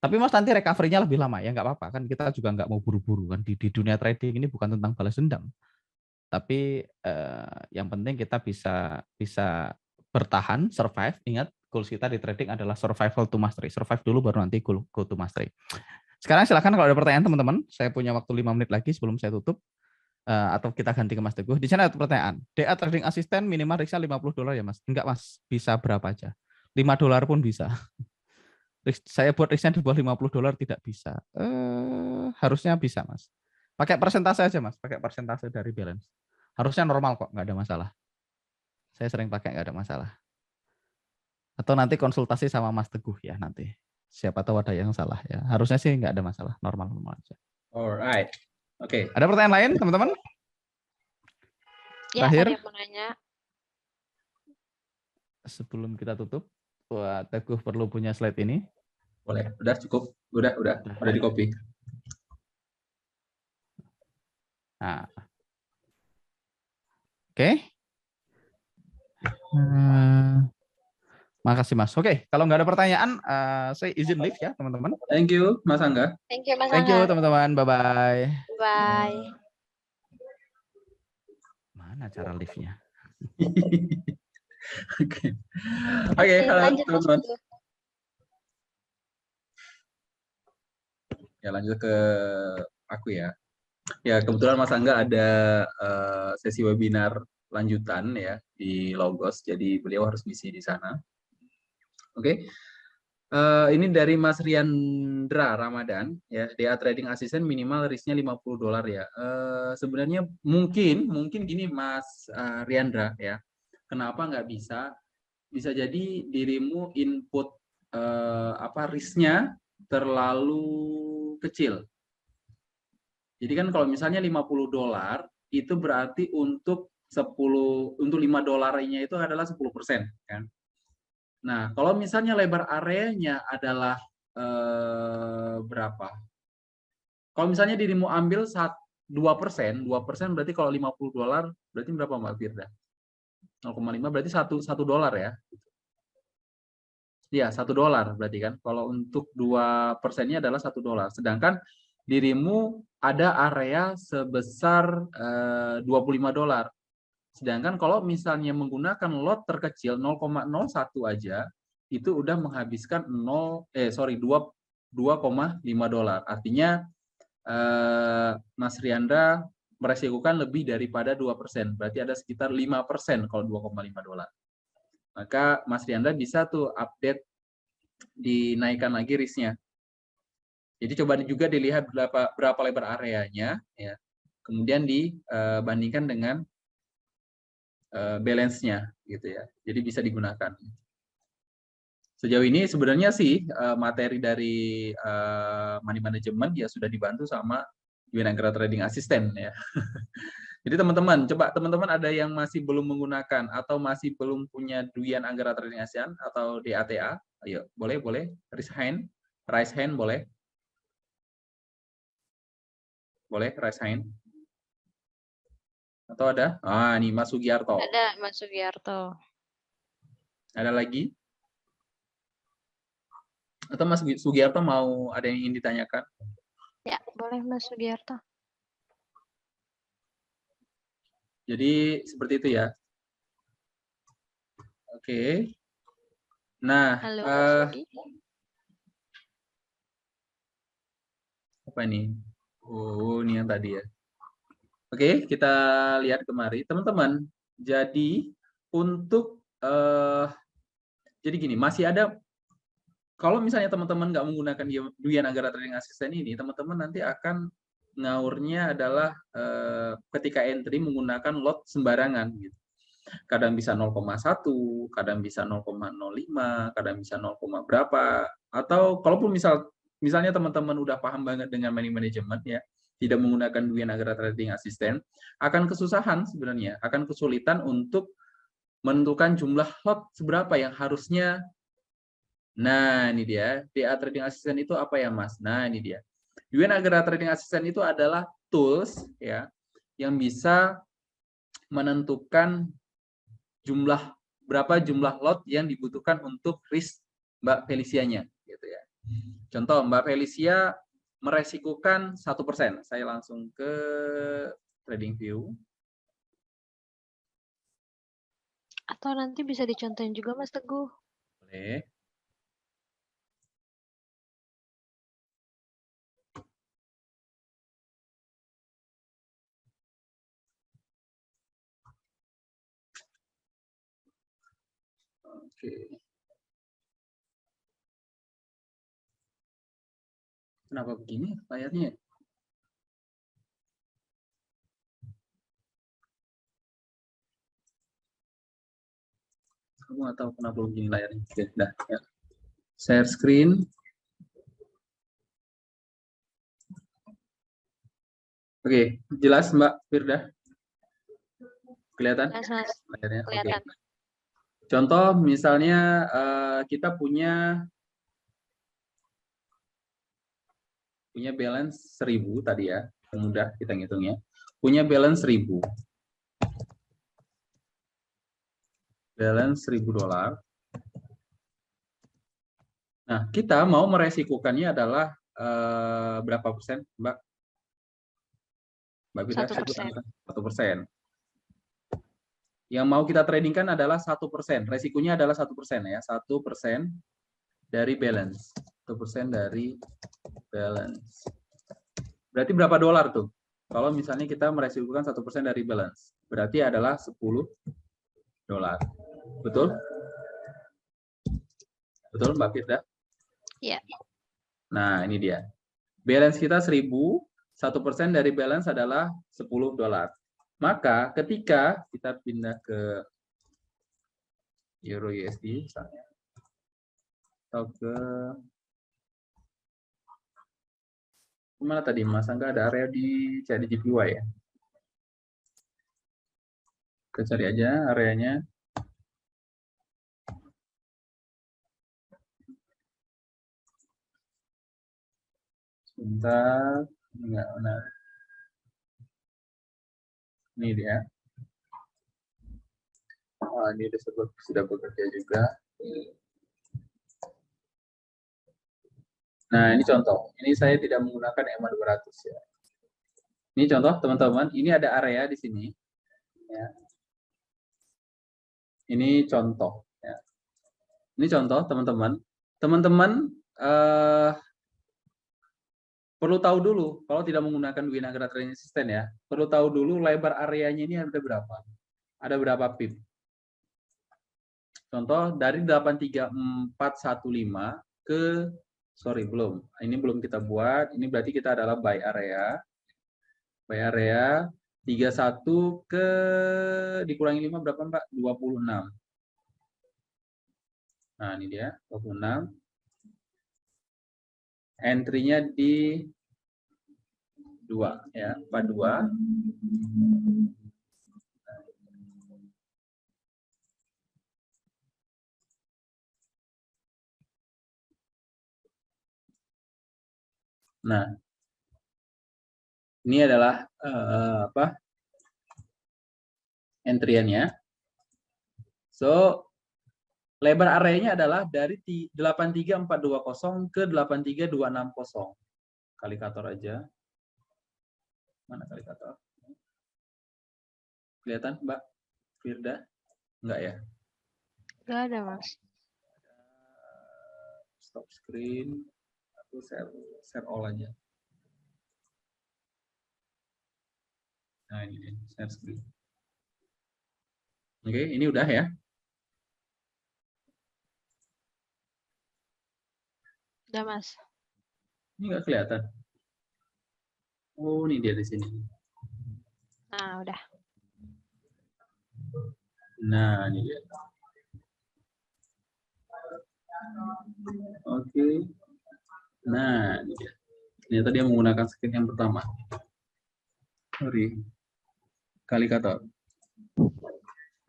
Tapi Mas nanti recovery-nya lebih lama, ya nggak apa-apa. Kan kita juga nggak mau buru-buru. Kan di dunia trading ini bukan tentang balas dendam. Tapi yang penting kita bisa bertahan, survive. Ingat, goals kita di trading adalah survival to mastery. Survive dulu baru nanti go to mastery. Sekarang silakan kalau ada pertanyaan teman-teman. Saya punya waktu 5 menit lagi sebelum saya tutup. Atau kita ganti ke Mas Teguh. Di sana ada pertanyaan. DA trading assistant minimal risknya $50 ya Mas? Enggak Mas, bisa berapa aja. $5 pun bisa. Saya buat risknya di bawah $50 tidak bisa. Harusnya bisa Mas. Pakai persentase aja Mas, pakai persentase dari balance. Harusnya normal kok, nggak ada masalah. Saya sering pakai, nggak ada masalah. Atau nanti konsultasi sama Mas Teguh ya nanti. Siapa tahu ada yang salah ya. Harusnya sih nggak ada masalah, normal-normal aja. Alright, oke. Ada pertanyaan lain teman-teman? Ya, Terakhir, ada yang mau nanya. sebelum kita tutup, Wah, Teguh perlu punya slide ini. Boleh, udah cukup, udah di copy. Nah. Oke. Makasih Mas. Oke, kalau nggak ada pertanyaan, saya izin live ya teman-teman. Thank you, Mas Angga. Thank you, Mas Thank you Angga. teman-teman. Bye-bye. Bye. Mana cara live-nya? Oke, halo Lanjut, Mas teman-teman. Teguh. Ya lanjut ke aku ya. Ya kebetulan Mas Angga ada sesi webinar lanjutan ya di Logos, jadi beliau harus ngisi di sana. Oke. Ini dari Mas Riandra Ramadan ya, DA trading assistant minimal risknya $50 ya. Sebenarnya mungkin gini Mas Riandra ya. Kenapa nggak bisa? Bisa jadi dirimu input risknya terlalu kecil. Jadi kan kalau misalnya $50 itu berarti untuk $5-nya itu adalah 10% kan. Nah, kalau misalnya lebar areanya adalah berapa? Kalau misalnya dirimu ambil 2%, berarti kalau $50 berarti berapa Mbak Firda? 0,5 berarti $1 ya. Iya, $1 berarti kan. Kalau untuk 2%-nya adalah $1. Sedangkan dirimu ada area sebesar $25. Sedangkan kalau misalnya menggunakan lot terkecil 0,01 aja, itu udah menghabiskan $2,5. Artinya Mas Riandra meresikukan lebih daripada 2%. Berarti ada sekitar 5% kalau $2,5. Maka Mas Riandra bisa tuh update, dinaikkan lagi risknya. Jadi coba juga dilihat berapa lebar areanya, ya. Kemudian dibandingkan dengan balance-nya gitu ya. Jadi bisa digunakan. Sejauh ini sebenarnya sih materi dari money management ya sudah dibantu sama Winagara Trading Assistant ya. Jadi teman-teman, coba teman-teman ada yang masih belum menggunakan atau masih belum punya Dwi Anggara Trading Assistant atau DATA, ayo boleh raise hand boleh. Boleh raise hand. Atau ada? Ini Mas Sugiarto. Ada, Mas Sugiarto. Ada lagi? Atau Mas Sugiarto mau ada yang ingin ditanyakan? Ya, boleh Mas Sugiarto. Jadi seperti itu ya. Oke. Nah, Halo, Mas Sugi. apa ini? Oh, ini yang tadi ya. Oke, kita lihat kemari, teman-teman. Jadi untuk jadi gini, masih ada. Kalau misalnya teman-teman nggak menggunakan Dwi Anggara Trading Assistant ini, teman-teman nanti akan ngaurnya adalah ketika entry menggunakan lot sembarangan gitu. Kadang bisa 0,1, kadang bisa 0,05, kadang bisa 0, berapa. Atau kalaupun misalnya teman-teman udah paham banget dengan money management ya, tidak menggunakan Dwi Anggara Trading Assistant, akan kesusahan sebenarnya, akan kesulitan untuk menentukan jumlah lot seberapa yang harusnya. Nah, ini dia. DA Trading Assistant itu apa ya, Mas? Nah, ini dia. UN Agera Trading Assistant itu adalah tools ya yang bisa menentukan berapa jumlah lot yang dibutuhkan untuk risk Mbak Felicianya gitu ya. Contoh Mbak Felicia meresikukan 1%. Saya langsung ke TradingView. Atau nanti bisa dicontohin juga Mas Teguh. Boleh. Oke. Kenapa begini layarnya? Kamu nggak tahu kenapa begini layarnya. Oke, dah, ya. Share screen. Oke, jelas Mbak Firda? Kelihatan? Mas, Layarnya? kelihatan. Oke. Contoh misalnya kita punya balance 1000 tadi ya, mudah kita ngitungnya. Punya balance 1000. Balance $1000. Nah, kita mau meresikukannya adalah berapa persen, Mbak? Mbak Firda, 1%. 1%. Yang mau kita tradingkan adalah 1%. Resikonya adalah 1% ya, 1% dari balance. 1% dari balance. Berarti berapa dolar tuh? Kalau misalnya kita meresikukan 1% dari balance, berarti adalah $10. Betul? Betul, Mbak Firda? Iya. Nah, ini dia. Balance kita 1000, 1% dari balance adalah $10. Maka ketika kita pindah ke Euro USD misalnya, atau ke mana tadi Mas Angga, ada area di CAD-JPY ya? Kita cari aja areanya. Sebentar, enggak benar. Ini dia. Oh, ini sudah bekerja juga. Nah, ini contoh. Ini saya tidak menggunakan EMA 200 ya. Ini contoh, teman-teman. Ini ada area di sini. Ya. Ini contoh. Ya. Ini contoh, teman-teman. Teman-teman perlu tahu dulu, kalau tidak menggunakan WIN Agera Trading System ya, perlu tahu dulu lebar areanya ini ada berapa. Ada berapa pip. Contoh, dari 83415 ke, sorry, belum. Ini belum kita buat, ini berarti kita adalah buy area. Buy area 31 ke, dikurangi 5 berapa Mbak? 26. Nah, ini dia, 26. Entry-nya di 2 ya, 42. Nah, ini adalah entry-nya. So, lebar areanya adalah dari 83420 ke 83260. Kalikator aja. Mana kalikator? Kelihatan Mbak Firda? Enggak ya? Enggak ada, Mas. Stop screen. Aku share all aja. Nah, ini share screen. Oke, ini udah ya. Udah, Mas. Ini nggak kelihatan. Oh, ini dia di sini. Nah, udah. Nah, ini dia. Oke. Nah, ini dia. Ternyata dia menggunakan screen yang pertama. Sorry. Kalikator.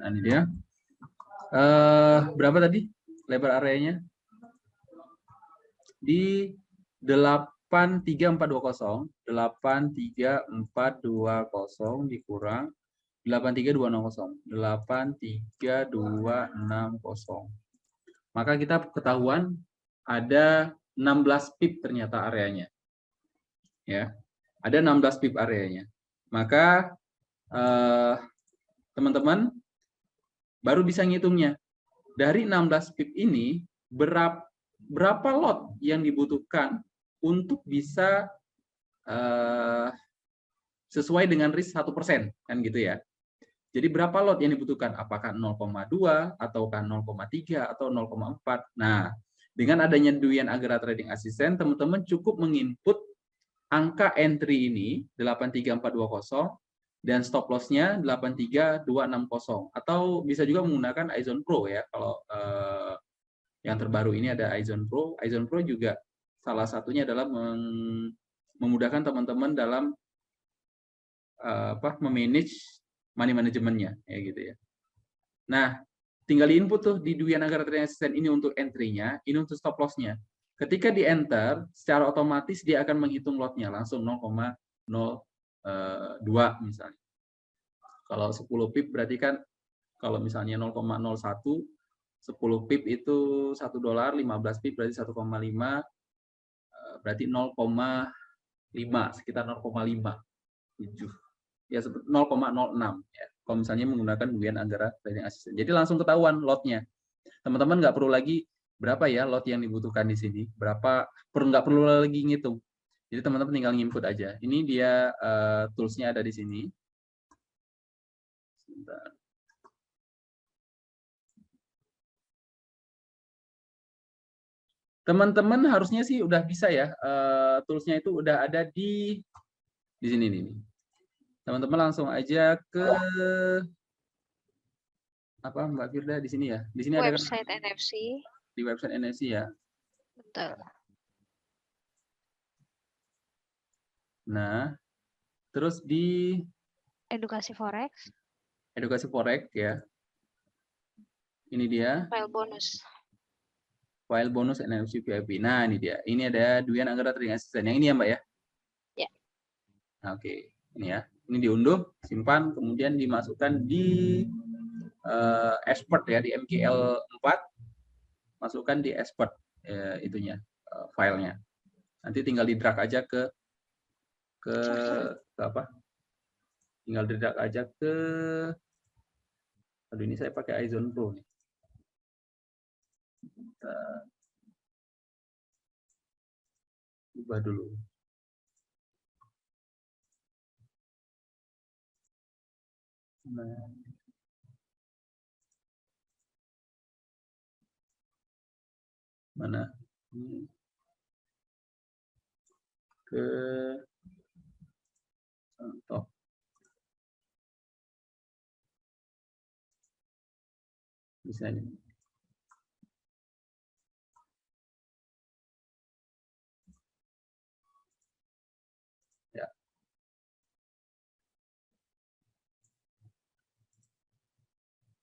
Nah, ini dia. Berapa tadi lebar areanya? Di 83420, 83420 dikurang 83260, 83260. Maka kita ketahuan ada 16 pip ternyata areanya. Ya. Ada 16 pip areanya. Maka teman-teman baru bisa ngitungnya. Dari 16 pip ini berapa lot yang dibutuhkan untuk bisa sesuai dengan risk 1%, kan gitu ya. Jadi berapa lot yang dibutuhkan? Apakah 0,2 ataukah 0,3 atau 0,4? Nah, dengan adanya Duyên Agra Trading Assistant, teman-teman cukup menginput angka entry ini 83420 dan stop loss-nya 83260, atau bisa juga menggunakan iZone Pro ya. Kalau yang terbaru ini ada iZone Pro. iZone Pro juga salah satunya adalah memudahkan teman-teman dalam memanage money manajemennya, ya gitu ya. Nah, tinggal di input tuh di Duyên Agra Trading Assistant ini untuk entry-nya, ini untuk stop loss-nya. Ketika di enter, secara otomatis dia akan menghitung lot-nya langsung 0,02 misalnya. Kalau 10 pip berarti kan kalau misalnya 0,01, 10 pip itu $1, 15 pip berarti 1,5, berarti 0,5, sekitar 0,5. 7. Ya 0,06 ya. Kalau misalnya menggunakan Duyên Agra Trading Assistant. Jadi langsung ketahuan lotnya. Teman-teman nggak perlu lagi berapa ya lot yang dibutuhkan di sini, berapa nggak perlu lagi ngitung. Jadi teman-teman tinggal nginput aja. Ini dia tools-nya ada di sini. Sebentar. Teman-teman harusnya sih udah bisa ya, tools-nya itu udah ada di sini nih. Teman-teman langsung aja ke apa Mbak Firda di sini ya. Di sini ada Website NFC. Di website NFC ya. Betul. Nah, terus di Edukasi Forex. Edukasi Forex ya. Ini dia. File bonus. File bonus NFC VIP. Nah, ini dia. Ini ada Duyên Agra Trading Assistant. Yang ini ya, Mbak ya? Ya. Nah, oke. Ini ya. Ini diunduh, simpan, kemudian dimasukkan di export ya, di MKL 4. Masukkan di export itunya, filenya. Nanti tinggal di drag aja ke apa? Tinggal di drag aja ke, aduh ini saya pakai iZone Pro nih. Kita ubah dulu. Nah. Mana? Ini. Ke contoh. Bisa nih. Ya.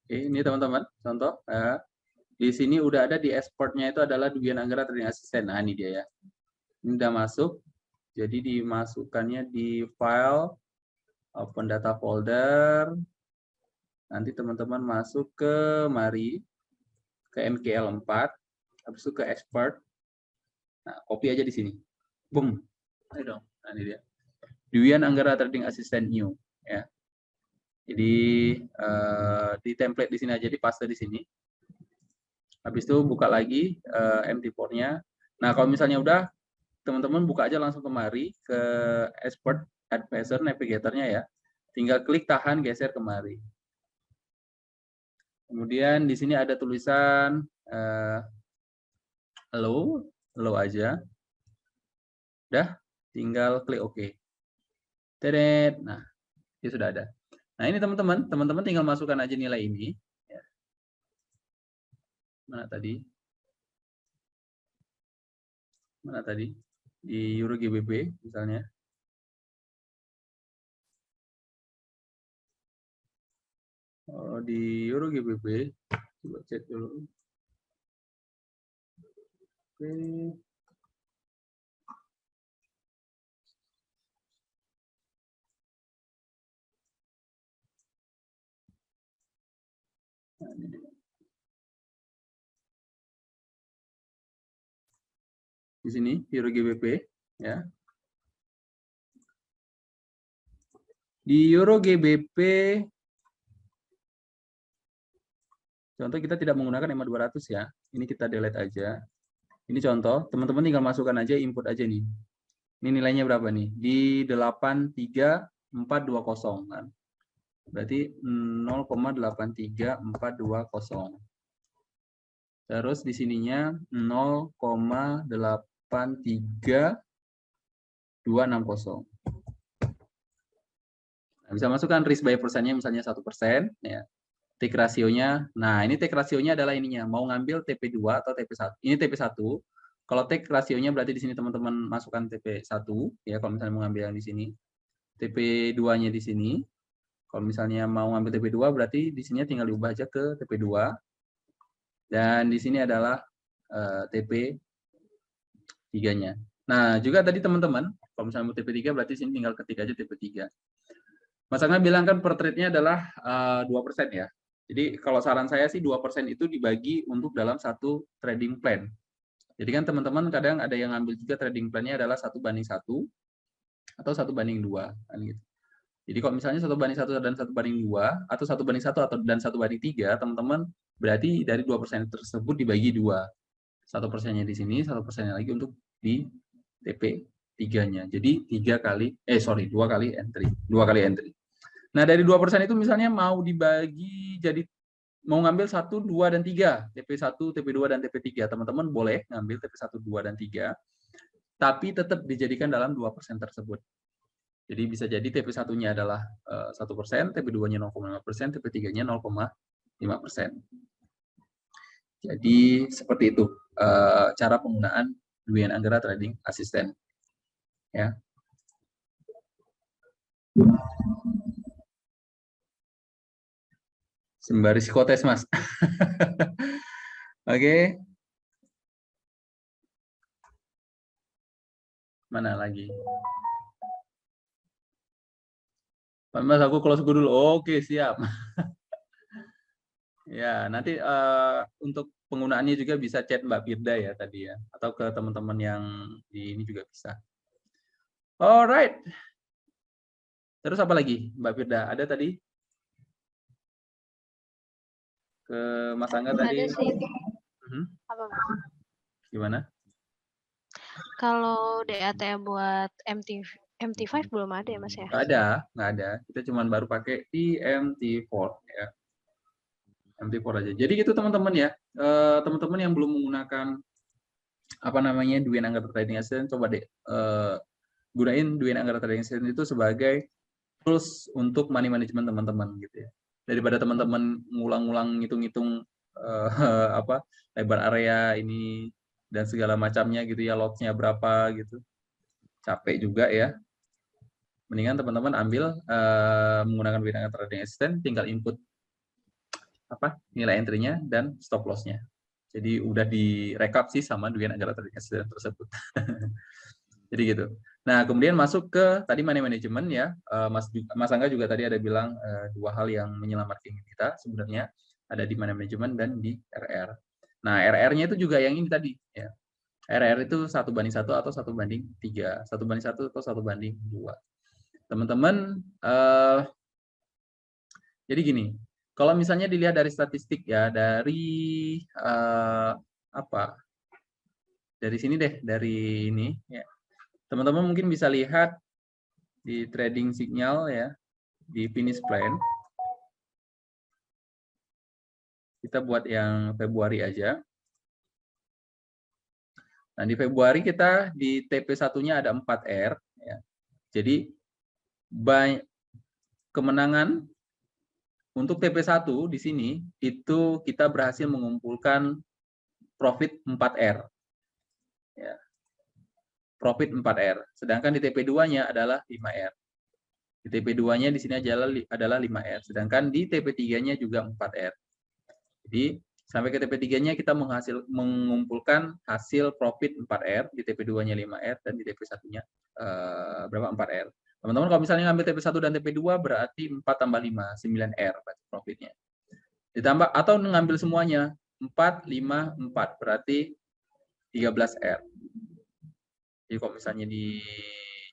Oke, ini teman-teman, contoh. Di sini udah ada di exportnya itu adalah Duyên Agra Trading Assistant. Nah, ini dia ya. Ini udah masuk. Jadi dimasukkannya di file, open data folder. Nanti teman-teman masuk ke mari, ke MKL 4. Habis itu ke export. Nah, copy aja di sini. Boom. Ayo dong. Nah, ini dia. Duyên Agra Trading Assistant New. Ya. Jadi di template di sini aja, dipaste di sini. Habis itu buka lagi MT4-nya. Nah, kalau misalnya udah, teman-teman buka aja langsung kemari ke Expert Advisor Navigator-nya ya. Tinggal klik tahan, geser kemari. Kemudian di sini ada tulisan hello aja. Udah, tinggal klik OK. Tedet. Nah, ini sudah ada. Nah, ini teman-teman tinggal masukkan aja nilai ini. Mana tadi? Mana tadi? Di Euro GBP misalnya. Oh, di Euro GBP Coba cek dulu. Oke. Nah, ini dia. Di sini Euro GBP ya. Di Euro GBP contoh kita tidak menggunakan EMA 200 ya. Ini kita delete aja. Ini contoh, teman-teman tinggal masukkan aja, input aja nih. Ini nilainya berapa nih? Di 83420 kan. Berarti 0,83420. Terus di sininya 0,83260. Nah, bisa masukkan risk by persennya misalnya 1% ya. Take rasionya. Nah, ini take rasionya adalah ininya. Mau ngambil TP2 atau TP1. Ini TP1. Kalau take rasionya berarti di sini teman-teman masukkan TP1 ya kalau misalnya mau ngambil yang di sini. TP2-nya di sini. Kalau misalnya mau ngambil TP2 berarti di sini tinggal diubah aja ke TP2. Dan di sini adalah TP3-nya. Nah, juga tadi teman-teman, kalau misalnya mau TP3 berarti sini tinggal ketik aja TP3. Mas Angga bilang kan per trade-nya adalah 2% ya. Jadi kalau saran saya sih 2% itu dibagi untuk dalam satu trading plan. Jadi kan teman-teman kadang ada yang ngambil juga trading plan-nya adalah 1:1 atau 1:2 kan gitu. Jadi kalau misalnya 1:1 dan 1:2 atau 1:1 atau dan 1:3, teman-teman berarti dari 2% tersebut dibagi 2. 1%-nya di sini, 1%-nya lagi untuk di TP3-nya. Jadi 2 kali entry. 2 kali entry. Nah, dari 2% itu misalnya mau dibagi jadi mau ngambil 1, 2, dan 3. TP1, TP2, dan TP3. Teman-teman boleh ngambil TP1, 2, dan 3. Tapi tetap dijadikan dalam 2% tersebut. Jadi bisa jadi TP1-nya adalah 1%, TP2-nya 0,5%, TP3-nya 0,5%. Jadi seperti itu cara penggunaan Dwi Anggara Trading Assistant. Ya. Sembari psikotes, Mas. Oke. Mana lagi? Mas, aku close dulu. Oke, siap. Ya, nanti untuk penggunaannya juga bisa chat Mbak Firda ya tadi ya. Atau ke teman-teman yang di ini juga bisa. Alright. Terus apa lagi Mbak Firda? Ada tadi? Ke Mas Angga tadi. Ada sih. Apa, Mas? Gimana? Kalau DAT buat MT5 belum ada ya, Mas ya? Nggak ada. Kita cuma baru pakai di MT4 ya. MT4 aja. Jadi gitu teman-teman ya. Teman-teman yang belum menggunakan apa namanya Dwi Anggara Trading Assistant, coba deh gunain Dwi Anggara Trading Assistant itu sebagai tools untuk money management teman-teman gitu ya. Daripada teman-teman ngulang-ngulang ngitung-ngitung apa lebar area ini dan segala macamnya gitu ya, lots-nya berapa gitu. Capek juga ya. Mendingan teman-teman ambil menggunakan Dwi Anggara Trading Assistant, tinggal input apa nilai entry-nya dan stop loss-nya. Jadi udah direkap sih sama Dwi Anggara Trading Assistant tersebut. Jadi gitu. Nah, kemudian masuk ke tadi money management ya. Mas Angga juga tadi ada bilang dua hal yang menyelamatkan kita sebenarnya ada di money management dan di RR. Nah, RR-nya itu juga yang ini tadi ya. RR itu 1:1 atau 1:3, 1:1 atau 1:2. Teman-teman jadi gini, kalau misalnya dilihat dari statistik ya, dari apa? Dari sini deh, dari ini ya. Teman-teman mungkin bisa lihat di trading signal ya, di finish plan. Kita buat yang Februari aja. Nah, di Februari kita di TP1-nya ada 4R. Ya. Jadi, kemenangan untuk TP1 di sini, itu kita berhasil mengumpulkan profit 4R. Ya. Profit 4R. Sedangkan di TP2-nya adalah 5R. Di TP2-nya di sini adalah 5R. Sedangkan di TP3-nya juga 4R. Jadi Sampai ke TP3-nya kita mengumpulkan hasil profit 4R, di TP2-nya 5R, dan di TP1-nya berapa 4R. Teman-teman kalau misalnya ngambil TP1 dan TP2 berarti 4 tambah 5, 9R berarti profitnya. Ditambah atau ngambil semuanya, 4, 5, 4, berarti 13R. Jadi kalau misalnya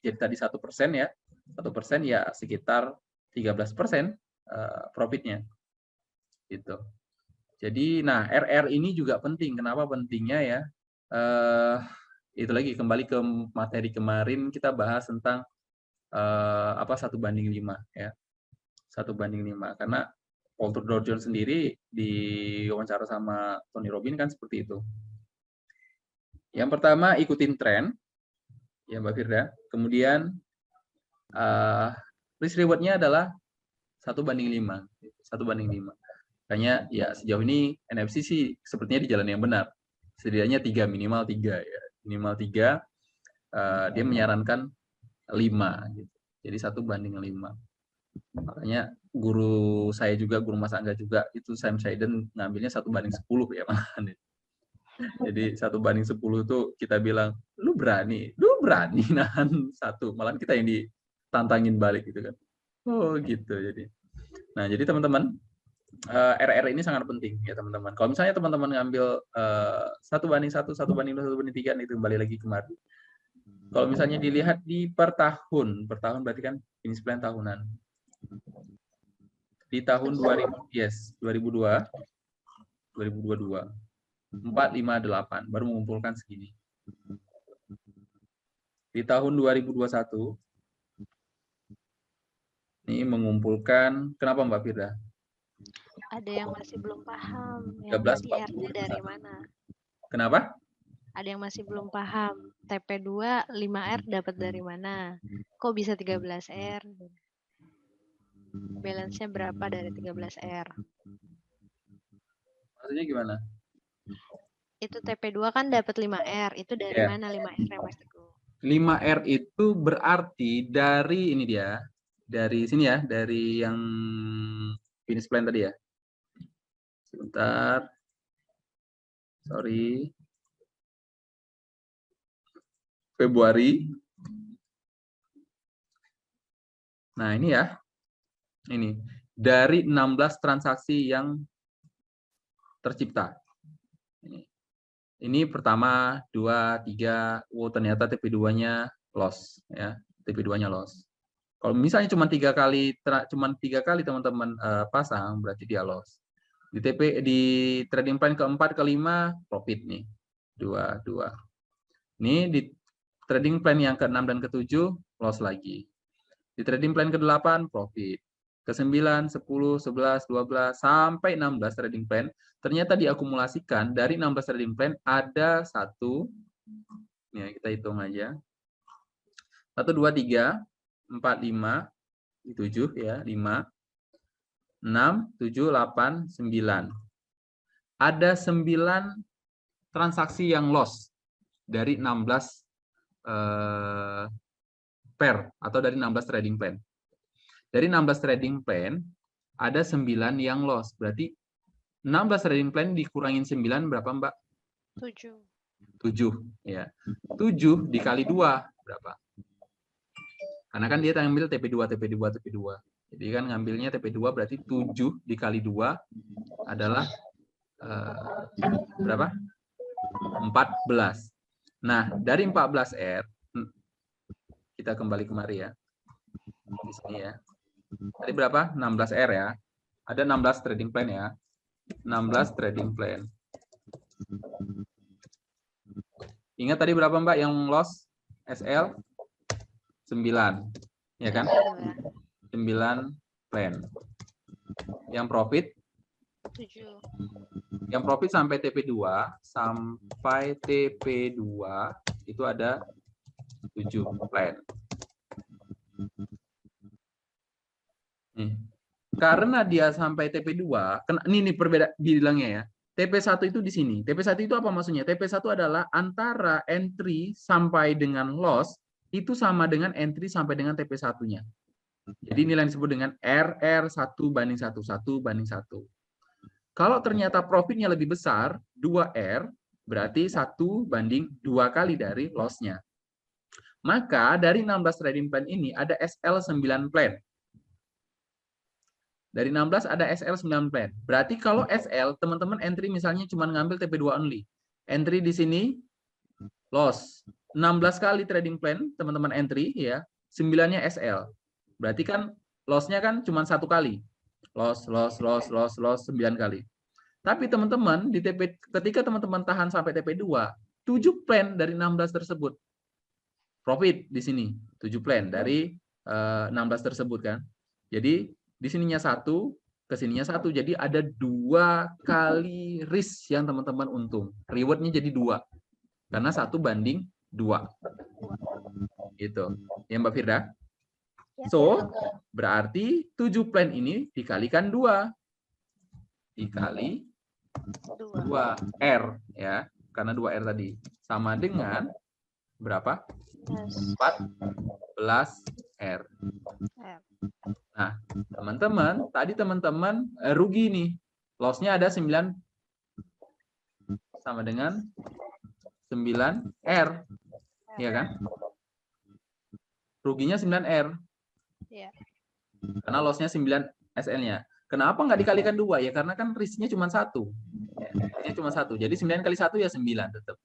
jadi tadi 1% ya, 1% ya sekitar 13% profitnya. Gitu. Jadi, nah RR ini juga penting. Kenapa pentingnya ya? Itu lagi kembali ke materi kemarin kita bahas tentang 1:5 ya. 1:5 karena Walter Dow Jones sendiri di wawancara sama Tony Robbins kan seperti itu. Yang pertama ikutin tren, ya Mbak Firda. Kemudian risk reward-nya adalah 1:5. 1:5. Makanya ya sejauh ini NFC sih sepertinya di jalan yang benar. Setidaknya 3, minimal 3 ya. Minimal 3, dia menyarankan 5 gitu. Jadi 1:5. Makanya guru saya juga, guru Mas Angga juga, itu Sam Shiden ngambilnya 1:10 ya malahan. Jadi 1:10 tuh kita bilang, lu berani nahan 1. Malahan kita yang ditantangin balik gitu kan. Oh gitu jadi. Nah jadi teman-teman, RR ini sangat penting ya teman-teman. Kalau misalnya teman-teman ngambil 1:1, 1:2, 1:3 itu kembali lagi kemarin. Kalau misalnya dilihat di per tahun berarti kan business plan tahunan. Di tahun 2022, 458 baru mengumpulkan segini. Di tahun 2021 ini mengumpulkan, kenapa Mbak Firda? Ada yang masih belum paham. Yang 13, tadi R-nya dari mana? Kenapa? Ada yang masih belum paham. TP2 5R dapat dari mana? Kok bisa 13R? Balance-nya berapa dari 13R? Maksudnya gimana? Itu TP2 kan dapat 5R. Itu dari Ya. mana 5R-nya Mas Teguh? 5R itu berarti dari ini dia, dari sini ya, dari yang finish plan tadi ya. Sebentar. Sorry. Februari. Nah, ini ya. Ini dari 16 transaksi yang tercipta. Ini pertama, 2, 3, ternyata TP2-nya loss ya. TP2-nya loss. Kalau misalnya cuma 3 kali teman-teman pasang berarti dia loss. Di trading plan keempat, kelima profit nih. 2. Ini di trading plan yang ke-6 dan ke-7 loss lagi. Di trading plan ke-8 profit. Ke-9, 10, 11, 12 sampai 16 trading plan ternyata diakumulasikan dari 16 trading plan ada 1, ya kita hitung aja. 1, 2, 3, 4, 5, 7 ya, 5, 6, 7, 8, 9. Ada 9 transaksi yang loss dari 16 pair atau dari 16 trading plan. Dari 16 trading plan ada 9 yang loss. Berarti 16 trading plan dikurangin 9 berapa, Mbak? 7. 7 ya. 7 dikali 2 berapa? Karena kan dia ngambil TP2. Jadi kan ngambilnya TP2 berarti 7 dikali 2 adalah berapa? 14. Nah, dari 14R kita kembali kemari ya. Di sini ya. Tadi berapa? 16R ya. Ada 16 trading plan ya. 16 trading plan. Ingat tadi berapa Mbak yang loss? SL? 9. Ya kan? 9 plan. Yang profit? 7. Yang profit sampai TP2 itu ada 7 plan. Nih. Karena dia sampai TP2, ini perbedaan bilangnya ya. TP1 itu di sini. TP1 itu apa maksudnya? TP1 adalah antara entry sampai dengan loss itu sama dengan entry sampai dengan TP1-nya. Jadi nilai yang disebut dengan RR 1:1, 1:1. Kalau ternyata profitnya lebih besar, 2R, berarti 1/2 kali dari loss-nya. Maka dari 16 trading plan ini ada SL 9 plan. Dari 16 ada SL 9 plan. Berarti kalau SL, teman-teman entry misalnya cuma ngambil TP2 only. Entry di sini, loss. 16 kali trading plan, teman-teman entry, ya, 9-nya SL. Berarti kan loss-nya kan cuma 1 kali. Loss, 9 kali. Tapi teman-teman, ketika teman-teman tahan sampai TP2, 7 plan dari 16 tersebut. Profit di sini, 7 plan dari 16 tersebut kan. Jadi di sininya 1, ke sininya 1. Jadi ada 2 kali risk yang teman-teman untung. Reward-nya jadi 2. Karena 1/2. Gitu. Ya Mbak Firda? So, berarti 7 plan ini dikalikan 2. Dikali 2R ya. Karena 2R tadi. Sama dengan berapa? 14R. Nah, teman-teman, tadi teman-teman rugi nih. Loss-nya ada 9 sama dengan 9R. Iya kan? Ruginya 9R. Iya. Karena loss-nya 9 SL-nya. Kenapa nggak dikalikan 2? Ya karena kan risk-nya cuma 1. Ya, risk-nya cuma 1. Jadi 9 kali 1 ya 9 tetap.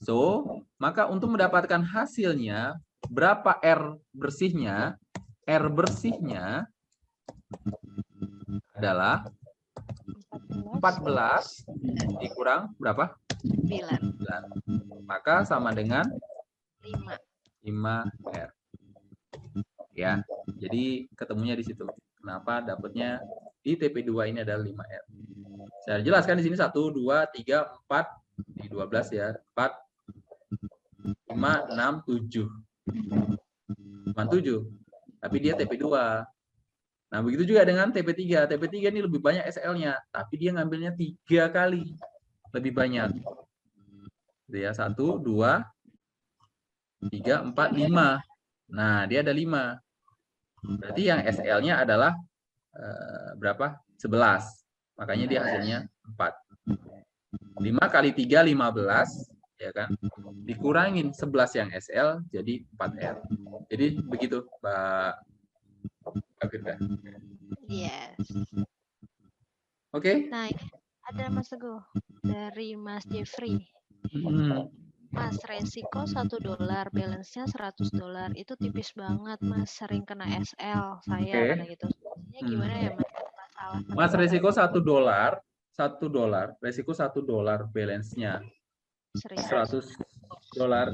So, maka untuk mendapatkan hasilnya, berapa R bersihnya? R bersihnya adalah 14 dikurang berapa? 9. 9. Maka sama dengan 5R. Ya, jadi ketemunya di situ. Kenapa dapatnya di TP2 ini adalah 5R. Saya jelaskan di sini 1, 2, 3, 4, di 12 ya. 4, 5, 6, 7. Cuma 7. Tapi dia TP2. Nah, begitu juga dengan TP3. TP3 ini lebih banyak SL-nya, tapi dia ngambilnya 3 kali. Lebih banyak. Gitu ya, 1, 2, 3, 4, 5. Nah, dia ada 5. Berarti yang SL-nya adalah berapa? 11. Makanya dia hasilnya 4. 5 kali 3, 15. Ya kan? Dikurangin 11 yang SL, jadi 4R. Jadi begitu, Mbak Firda. Yes. Oke? Nah, ini ada Mas Teguh dari Mas Jeffrey. Mas, resiko $1, balance-nya $100. Itu tipis banget, Mas. Sering kena SL saya kata gitu. Solusinya gimana ya, Mas? Masalah. Mas, resiko $1, resiko $1 balance-nya $100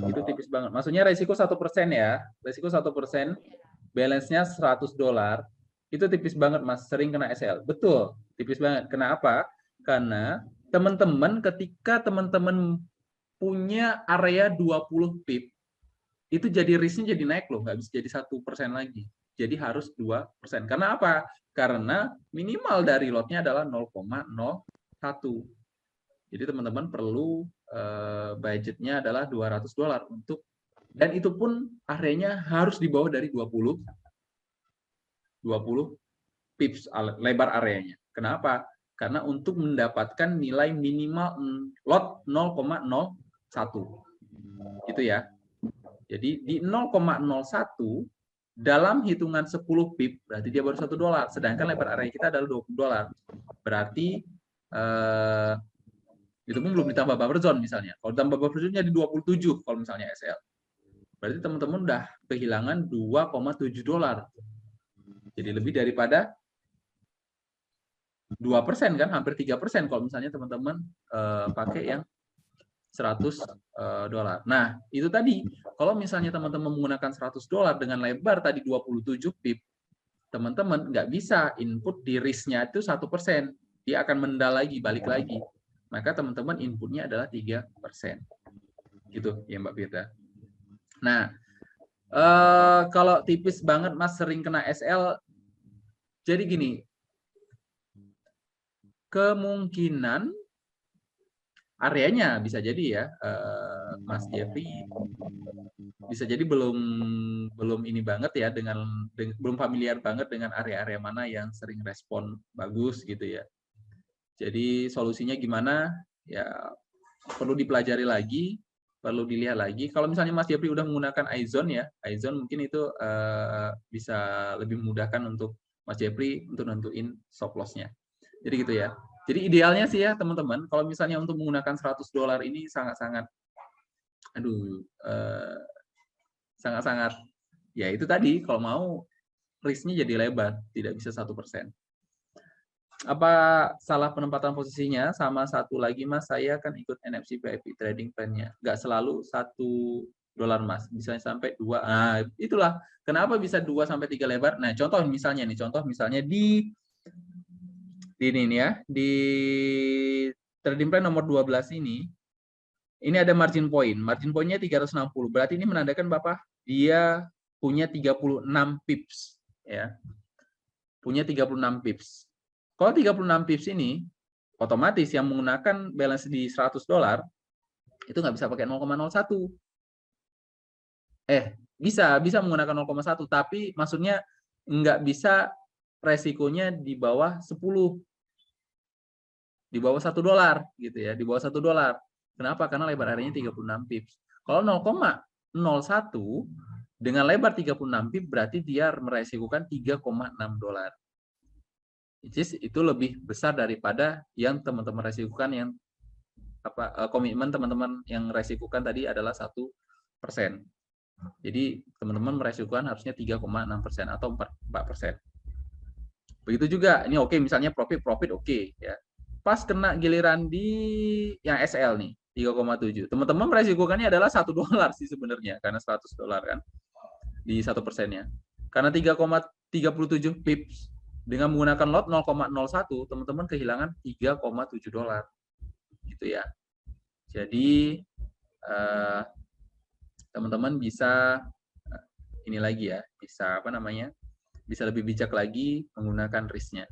itu tipis banget. Maksudnya resiko 1% ya. Resiko 1%, balance-nya $100 itu tipis banget, Mas. Sering kena SL. Betul, tipis banget. Kenapa? Karena teman-teman ketika teman-teman punya area 20 pip, itu jadi risk-nya jadi naik loh, nggak bisa jadi 1% lagi. Jadi harus 2%. Karena apa? Karena minimal dari lot-nya adalah 0,01. Jadi teman-teman perlu budgetnya adalah $200 untuk, dan itu pun areanya harus di bawah dari 20 pips lebar areanya. Kenapa? Karena untuk mendapatkan nilai minimal lot 0,01. Gitu ya. Jadi di 0,01 dalam hitungan 10 pip berarti dia baru $1. Sedangkan lebar area kita adalah $20. Berarti itu pun belum ditambah buffer zone misalnya. Kalau ditambah buffer zone jadi 27 kalau misalnya SL. Berarti teman-teman udah kehilangan $2,7. Jadi lebih daripada 2% kan, hampir 3% kalau misalnya teman-teman pakai yang $100. Nah, itu tadi. Kalau misalnya teman-teman menggunakan $100 dengan lebar tadi 27 pip, teman-teman nggak bisa input di risk-nya itu 1%. Dia akan mendal lagi, balik lagi. Maka teman-teman inputnya adalah 3%. Gitu ya Mbak Firda. Nah, kalau tipis banget Mas sering kena SL, jadi gini, kemungkinan areanya bisa jadi ya, Mas Jeffrey bisa jadi belum ini banget ya belum familiar banget dengan area-area mana yang sering respon bagus gitu ya. Jadi solusinya gimana? Ya perlu dipelajari lagi, perlu dilihat lagi. Kalau misalnya Mas Jeffrey udah menggunakan iZone ya, iZone mungkin itu bisa lebih memudahkan untuk Mas Jeffrey untuk nentuin stop loss-nya. Jadi gitu ya. Jadi idealnya sih ya teman-teman, kalau misalnya untuk menggunakan $100 ini sangat-sangat, sangat-sangat, ya itu tadi, kalau mau risk-nya jadi lebar, tidak bisa 1%. Apa salah penempatan posisinya? Sama satu lagi Mas, saya kan ikut NFC VIP trading plan-nya. Nggak selalu $1 Mas, bisa sampai 2. Nah, itulah kenapa bisa 2 sampai 3 lebar. Nah, contoh misalnya di ini nih ya, di trading plan nomor 12 ini ada margin point. Margin point-nya 360. Berarti ini menandakan Bapak dia punya 36 pips ya. Punya 36 pips. Kalau 36 pips ini, otomatis yang menggunakan balance di $100 itu nggak bisa pakai 0,01. Bisa menggunakan 0,1, tapi maksudnya nggak bisa resikonya di bawah 10. Di bawah $1 gitu ya, di bawah $1. Kenapa? Karena lebar area-nya 36 pips. Kalau 0,01 dengan lebar 36 pips berarti dia meresikokan $3,6. Itu lebih besar daripada yang teman-teman resikukan, yang komitmen teman-teman yang resikukan tadi adalah 1%. Jadi teman-teman meresikukan harusnya 3,6% atau 4%. Begitu juga ini oke, misalnya profit oke ya. Pas kena giliran di yang SL nih 3,7. Teman-teman meresikukannya adalah $1 sih sebenarnya, karena $100 kan di 1%-nya. Karena 3,37 pips dengan menggunakan lot 0,01, teman-teman kehilangan $3,7 gitu ya. Jadi teman-teman bisa ini lagi ya, bisa bisa lebih bijak lagi menggunakan risk-nya.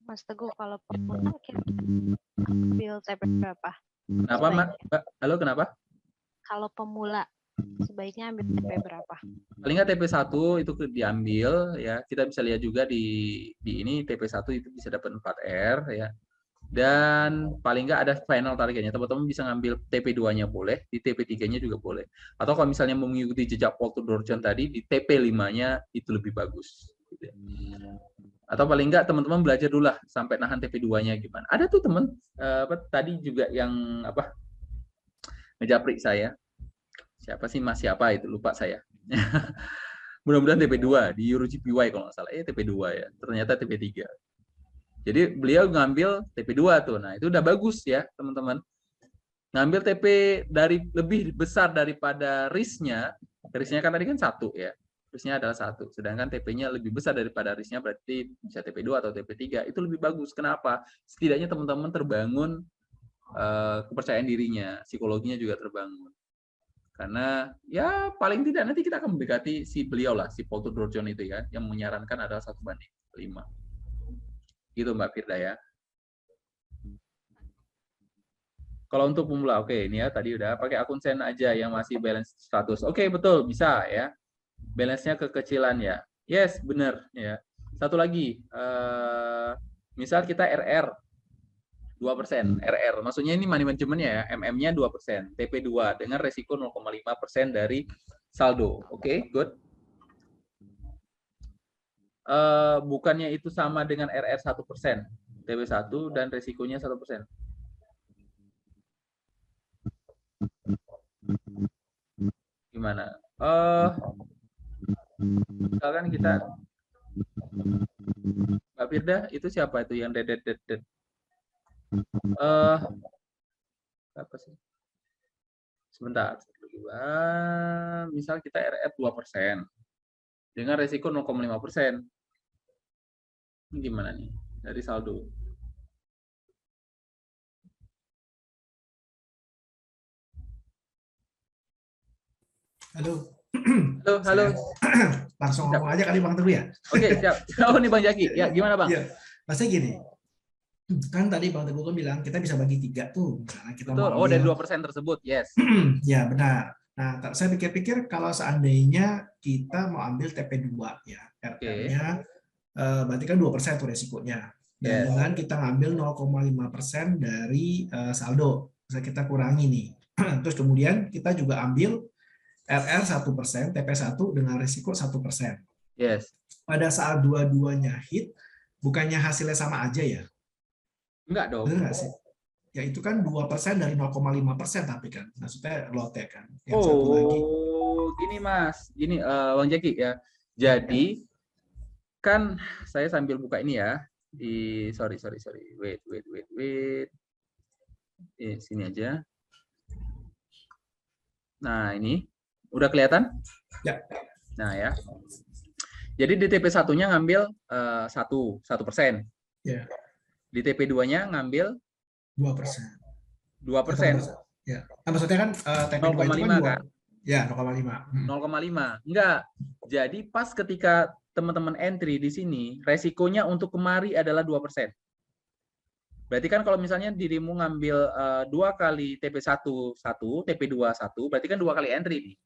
Mas Teguh, kalau pemula ambil TP berapa? Kenapa, Mbak? Halo, kenapa? Kalau pemula sebaiknya ambil TP berapa? Paling nggak TP1 itu diambil ya. Kita bisa lihat juga di ini TP1 itu bisa dapat 4R ya. Dan paling nggak ada final targetnya. Teman-teman bisa ngambil TP2-nya boleh, di TP3-nya juga boleh. Atau kalau misalnya mau mengikuti jejak Paul Tudor Jones tadi, di TP5-nya itu lebih bagus. Atau paling nggak teman-teman belajar dulu lah sampai nahan TP2-nya gimana. Ada tuh teman tadi juga yang ngejaprik saya. Siapa sih Mas siapa itu, lupa saya. Mudah-mudahan TP2 di EuroGPY kalau nggak salah. TP2 ya. Ternyata TP3. Jadi beliau ngambil TP2 tuh. Nah, itu udah bagus ya, teman-teman. Ngambil TP dari lebih besar daripada risk-nya. Risk-nya kan tadi kan 1 ya. Risk-nya adalah 1. Sedangkan TP-nya lebih besar daripada risk-nya, berarti bisa TP2 atau TP3. Itu lebih bagus. Kenapa? Setidaknya teman-teman terbangun kepercayaan dirinya, psikologinya juga terbangun. Karena ya paling tidak nanti kita akan mendekati si beliau lah, si Paul Tudor Jones itu ya, yang menyarankan adalah 1:5. Gitu Mbak Firda ya. Kalau untuk pemula, oke, ini ya tadi udah pakai akun Sen aja yang masih balance 100. Oke, betul, bisa ya. Balance-nya kekecilan ya. Yes, benar ya. Satu lagi, misal kita RR 2%, RR. Maksudnya ini money management-nya ya, MM-nya 2%, TP2 dengan resiko 0,5% dari saldo. Oke, good. Bukannya itu sama dengan RR 1%, TP1 dan resikonya 1%. Gimana? Misalkan kita Mbak Firda, itu siapa itu yang dedet? Apa sih? Sebentar. Misal kita RR 2% dengan resiko 0,5%. Ini gimana nih dari saldo? Halo. Halo. Langsung ngomong aja kali Bang Teguh ya. Oke, siap. Oh, nih Bang Jaki. Ya, gimana Bang? Iya. Maksudnya gini. Kan tadi Bang Teguh kan bilang kita bisa bagi 3 tuh. Misalnya kita betul. mau dari 2% tersebut, yes. Ya, benar. Nah, saya pikir-pikir kalau seandainya kita mau ambil TP2 ya, RR-nya berarti kan 2% tuh resikonya. Dan dengan kita ngambil 0,5% dari saldo, bisa kita kurangi nih. Terus kemudian kita juga ambil RR 1%, TP1 dengan risiko 1%. Yes. Pada saat dua-duanya hit, bukannya hasilnya sama aja ya? Enggak dong. Benar nggak sih? Ya itu kan 2% dari 0,5% tapi kan. Maksudnya lotnya kan. Yang Oh, satu lagi. gini Mas. Gini Bang Jaki ya. Jadi kan saya sambil buka ini ya. Sorry. Wait. Sini aja. Nah, ini udah kelihatan? Ya. Nah, ya. Jadi di TP1-nya ngambil 1%. Ya. Di TP2-nya ngambil 2%. 2%. Ya. Nah, maksudnya kan TP2 itu kan 2. Kan? Ya, 0,5. 0,5. Enggak. Jadi pas ketika teman-teman entry di sini, resikonya untuk kemari adalah 2%. Berarti kan kalau misalnya dirimu ngambil 2 kali TP1 1, TP2 1, berarti kan 2 kali entry nih.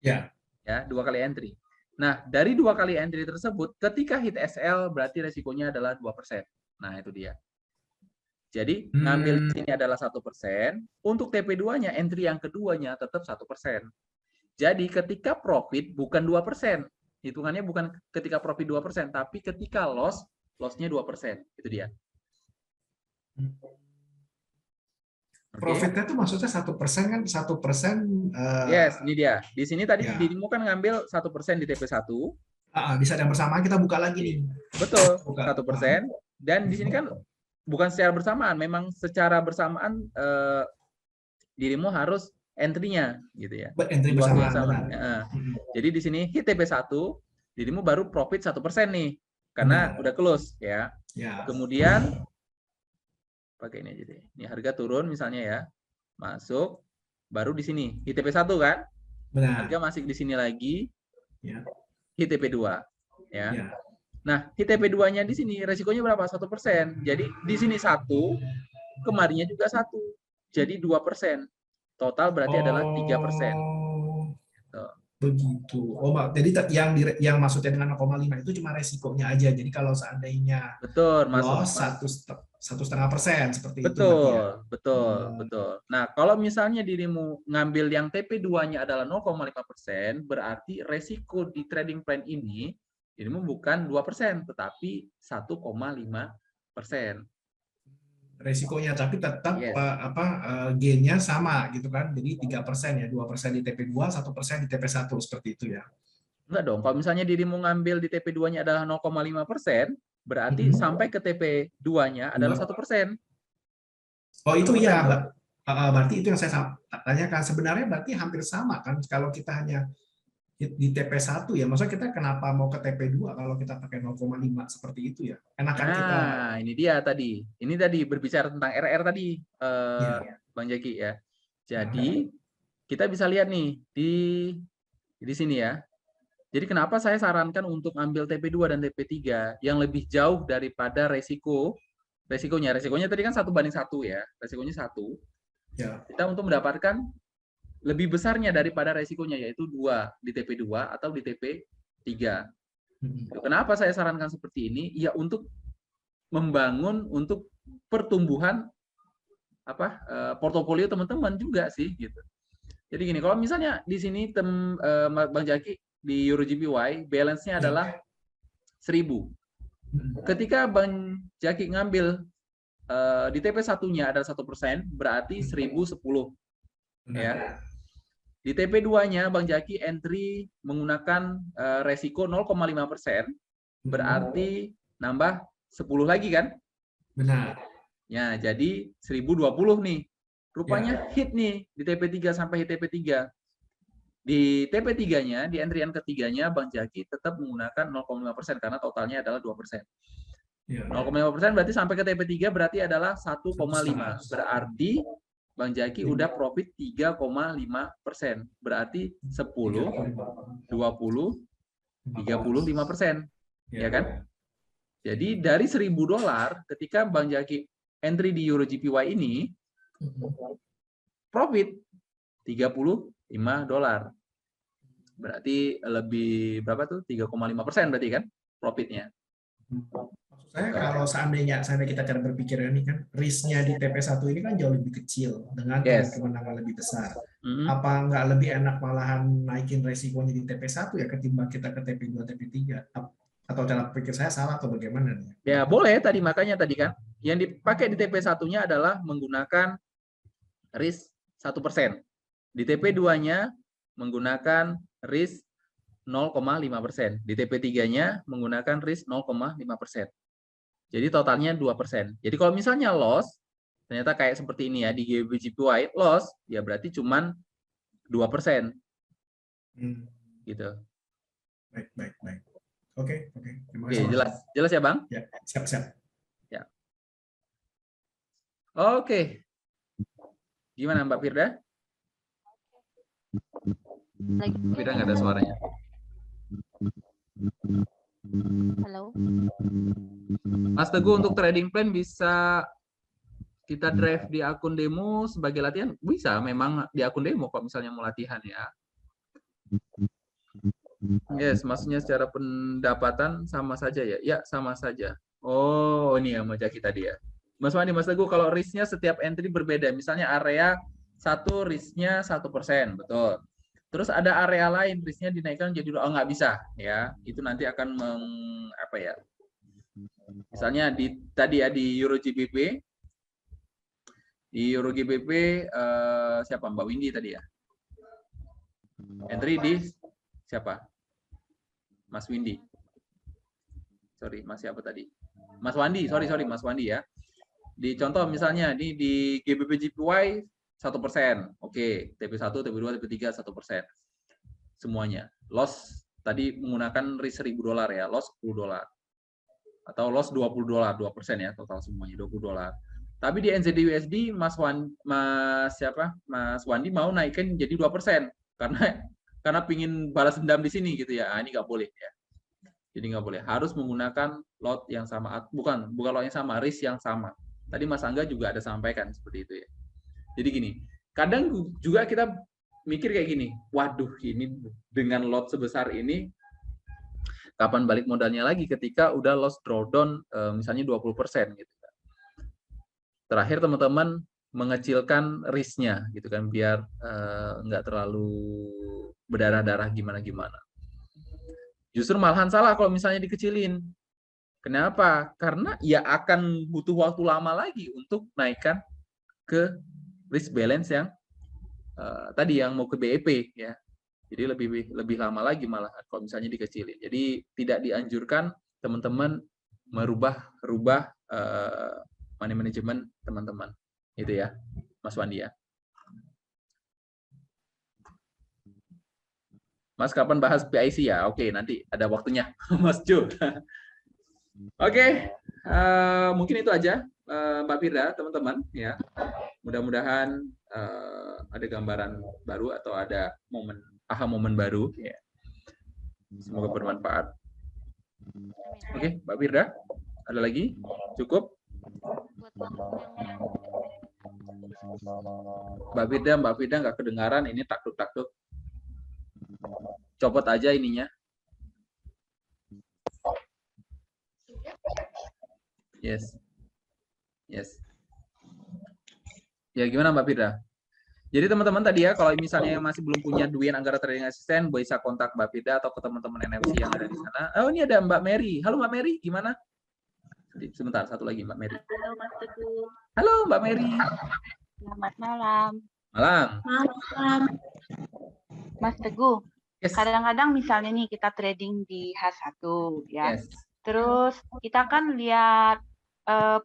Ya. Ya, 2 kali entry. Nah, dari 2 kali entry tersebut, ketika hit SL berarti resikonya adalah 2%. Nah, itu dia. Jadi, ngambil di sini adalah 1%, untuk TP2-nya, entry yang keduanya tetap 1%. Jadi, ketika profit bukan 2%. Hitungannya bukan ketika profit 2%, tapi ketika loss-nya 2%. Itu dia. Profitnya itu maksudnya 1% kan 1%. Yes, ini dia. Di sini tadi dirimu kan ngambil 1% di TP1. Di saat yang bersamaan kita buka lagi nih. Betul, 1%. Dan di sini kan bukan secara bersamaan, memang secara bersamaan dirimu harus entry-nya gitu ya. Entry bersamaan. Jadi di sini hit TP1, dirimu baru profit 1% nih. Karena udah close ya. Kemudian pakai ini aja deh. Ini harga turun misalnya ya. Masuk, baru di sini hit TP1 kan? Benar. Harga masih di sini lagi. Ya. Hit TP2 ya. Nah, hit TP2-nya di sini resikonya berapa? 1%. Jadi di sini 1, kemarinnya juga 1. Jadi 2%. Total berarti adalah 3%. Begitu. Jadi yang maksudnya dengan 0,5 itu cuma resikonya aja. Jadi kalau seandainya loss 1,5% seperti itu. Betul. Nah, kalau misalnya dirimu ngambil yang TP2-nya adalah 0,5%, berarti resiko di trading plan ini dirimu bukan 2%, tetapi 1,5%. Resikonya, tapi tetap gain-nya sama gitu kan. Jadi 3% ya, 2% di TP2, 1% di TP1 seperti itu ya. Enggak dong, kalau misalnya dirimu ngambil di TP2-nya adalah 0,5%, berarti sampai ke TP2-nya adalah 1%. Oh itu iya, berarti itu yang saya tanyakan. Sebenarnya berarti hampir sama kan kalau kita hanya di TP1 ya. Maksudnya kita kenapa mau ke TP2 kalau kita pakai 0,5 seperti itu ya? Enakan kita. Ini dia tadi. Ini tadi berbicara tentang RR tadi, Bang Jaki ya. Jadi kita bisa lihat nih di sini ya. Jadi kenapa saya sarankan untuk ambil TP2 dan TP3 yang lebih jauh daripada resikonya. Resikonya tadi kan 1 banding 1 ya. Resikonya 1. Ya. Kita untuk mendapatkan lebih besarnya daripada resikonya, yaitu 2 di TP2 atau di TP3. Kenapa saya sarankan seperti ini? Ya untuk membangun untuk pertumbuhan portofolio teman-teman juga sih gitu. Jadi gini, kalau misalnya di sini Bang Jaki di EuroGPY balance-nya adalah 1.000. Ketika Bang Jaki ngambil di TP1-nya ada 1%, berarti 1.010 ya. Di TP2-nya Bang Jaki entry menggunakan resiko 0,5%, berarti nambah 10 lagi kan? Benar. Ya, jadi 1.020 nih. Rupanya hit nih di TP3 sampai hit TP3. Di TP3-nya, di entryan ketiganya Bang Jaki tetap menggunakan 0,5% karena totalnya adalah 2%. 0,5% berarti sampai ke TP3 berarti adalah 1,5. Berarti Bang Jaki udah profit 3,5%. Berarti 10, 20, 35%. Ya kan? Jadi dari $1.000 ketika Bang Jaki entry di EuroGPY ini, profit $35. Berarti lebih berapa tuh? 3,5% berarti kan? profitnya. Maksud saya kalau seandainya kita cara berpikir ini kan risknya di TP1 ini kan jauh lebih kecil dengan kemenangan lebih besar. Apa nggak lebih enak malahan naikin resikonya di TP1 ya ketimbang kita ke TP2, TP3? Atau cara pikir saya salah atau bagaimana nih? Ya boleh, makanya tadi kan yang dipakai di TP1-nya adalah menggunakan risk 1%. Di TP2-nya menggunakan risk 0,5%. Di TP3-nya menggunakan risk 0,5%. Jadi totalnya 2%. Jadi kalau misalnya loss, ternyata kayak seperti ini ya, di GBJPY loss, ya berarti cuman 2%. Gitu. Baik. Oke. Terima kasih. kasih. Jelas ya, Bang? Ya, siap. Ya. Oke. Gimana Mbak Firda? Firda nggak ada suaranya. Halo. Mas Teguh, untuk trading plan bisa kita drive di akun demo sebagai latihan? Bisa, memang di akun demo kok misalnya mau latihan ya. Yes, maksudnya secara pendapatan sama saja ya? Ya, sama saja. Oh, ini yang Jaki tadi ya. Mas Wandi, Mas Teguh, kalau risknya setiap entry berbeda. Misalnya area 1 risknya 1%, betul. Terus ada area lain risknya dinaikkan jadi nggak bisa ya. Itu nanti akan apa ya? Misalnya tadi ya di Euro GBP. Di Euro GBP siapa Mbak Windy tadi ya? Entry di siapa? Mas Windy. Sorry, Mas siapa tadi? Mas Wandi, sorry Mas Wandi ya. Di contoh misalnya di GBP JPY 1%. Oke, TP1, TP2, TP3 1%. Semuanya. Loss tadi menggunakan risk $1.000 ya, loss $10. Atau loss $20, 2% ya total semuanya $20. Tapi di NZD/USD Mas Wandi mau naikin jadi 2% karena pingin balas dendam di sini gitu ya. Ini nggak boleh ya. Jadi nggak boleh. Harus menggunakan lot yang sama, bukan lot yang sama, risk yang sama. Tadi Mas Angga juga ada sampaikan seperti itu ya. Jadi gini, kadang juga kita mikir kayak gini, waduh ini dengan lot sebesar ini kapan balik modalnya lagi ketika udah loss drawdown misalnya 20% gitu. Terakhir teman-teman mengecilkan risknya gitu kan biar nggak terlalu berdarah-darah gimana-gimana. Justru malahan salah kalau misalnya dikecilin. Kenapa? Karena ya akan butuh waktu lama lagi untuk naikkan ke risk balance yang tadi yang mau ke BEP ya. Jadi lebih lama lagi malah kalau misalnya dikecilin. Jadi tidak dianjurkan teman-teman merubah money management teman-teman. Itu ya, Mas Wandi ya. Mas kapan bahas PIC ya? Oke, nanti ada waktunya, Mas Jo. Oke, mungkin itu aja, Mbak Firda, teman-teman ya. Mudah-mudahan ada gambaran baru atau ada momen baru. Ya. Semoga bermanfaat. Oke, Mbak Firda, ada lagi? Cukup? Mbak Firda nggak kedengaran, ini taktuk-taktuk. Copot aja ininya. Yes. Ya gimana Mbak Firda? Jadi teman-teman tadi ya, kalau misalnya masih belum punya Dwayne Anggara Trading Assistant, bisa kontak Mbak Firda atau ke teman-teman NFC yang ada di sana. Oh ini ada Mbak Mary. Halo Mbak Mary, gimana? Sebentar, satu lagi Mbak Mary. Halo Mas Teguh. Halo Mbak Mary. Selamat malam. Malam. Mas Teguh, Yes. kadang-kadang misalnya nih kita trading di H1 ya. Yes. Terus kita kan lihat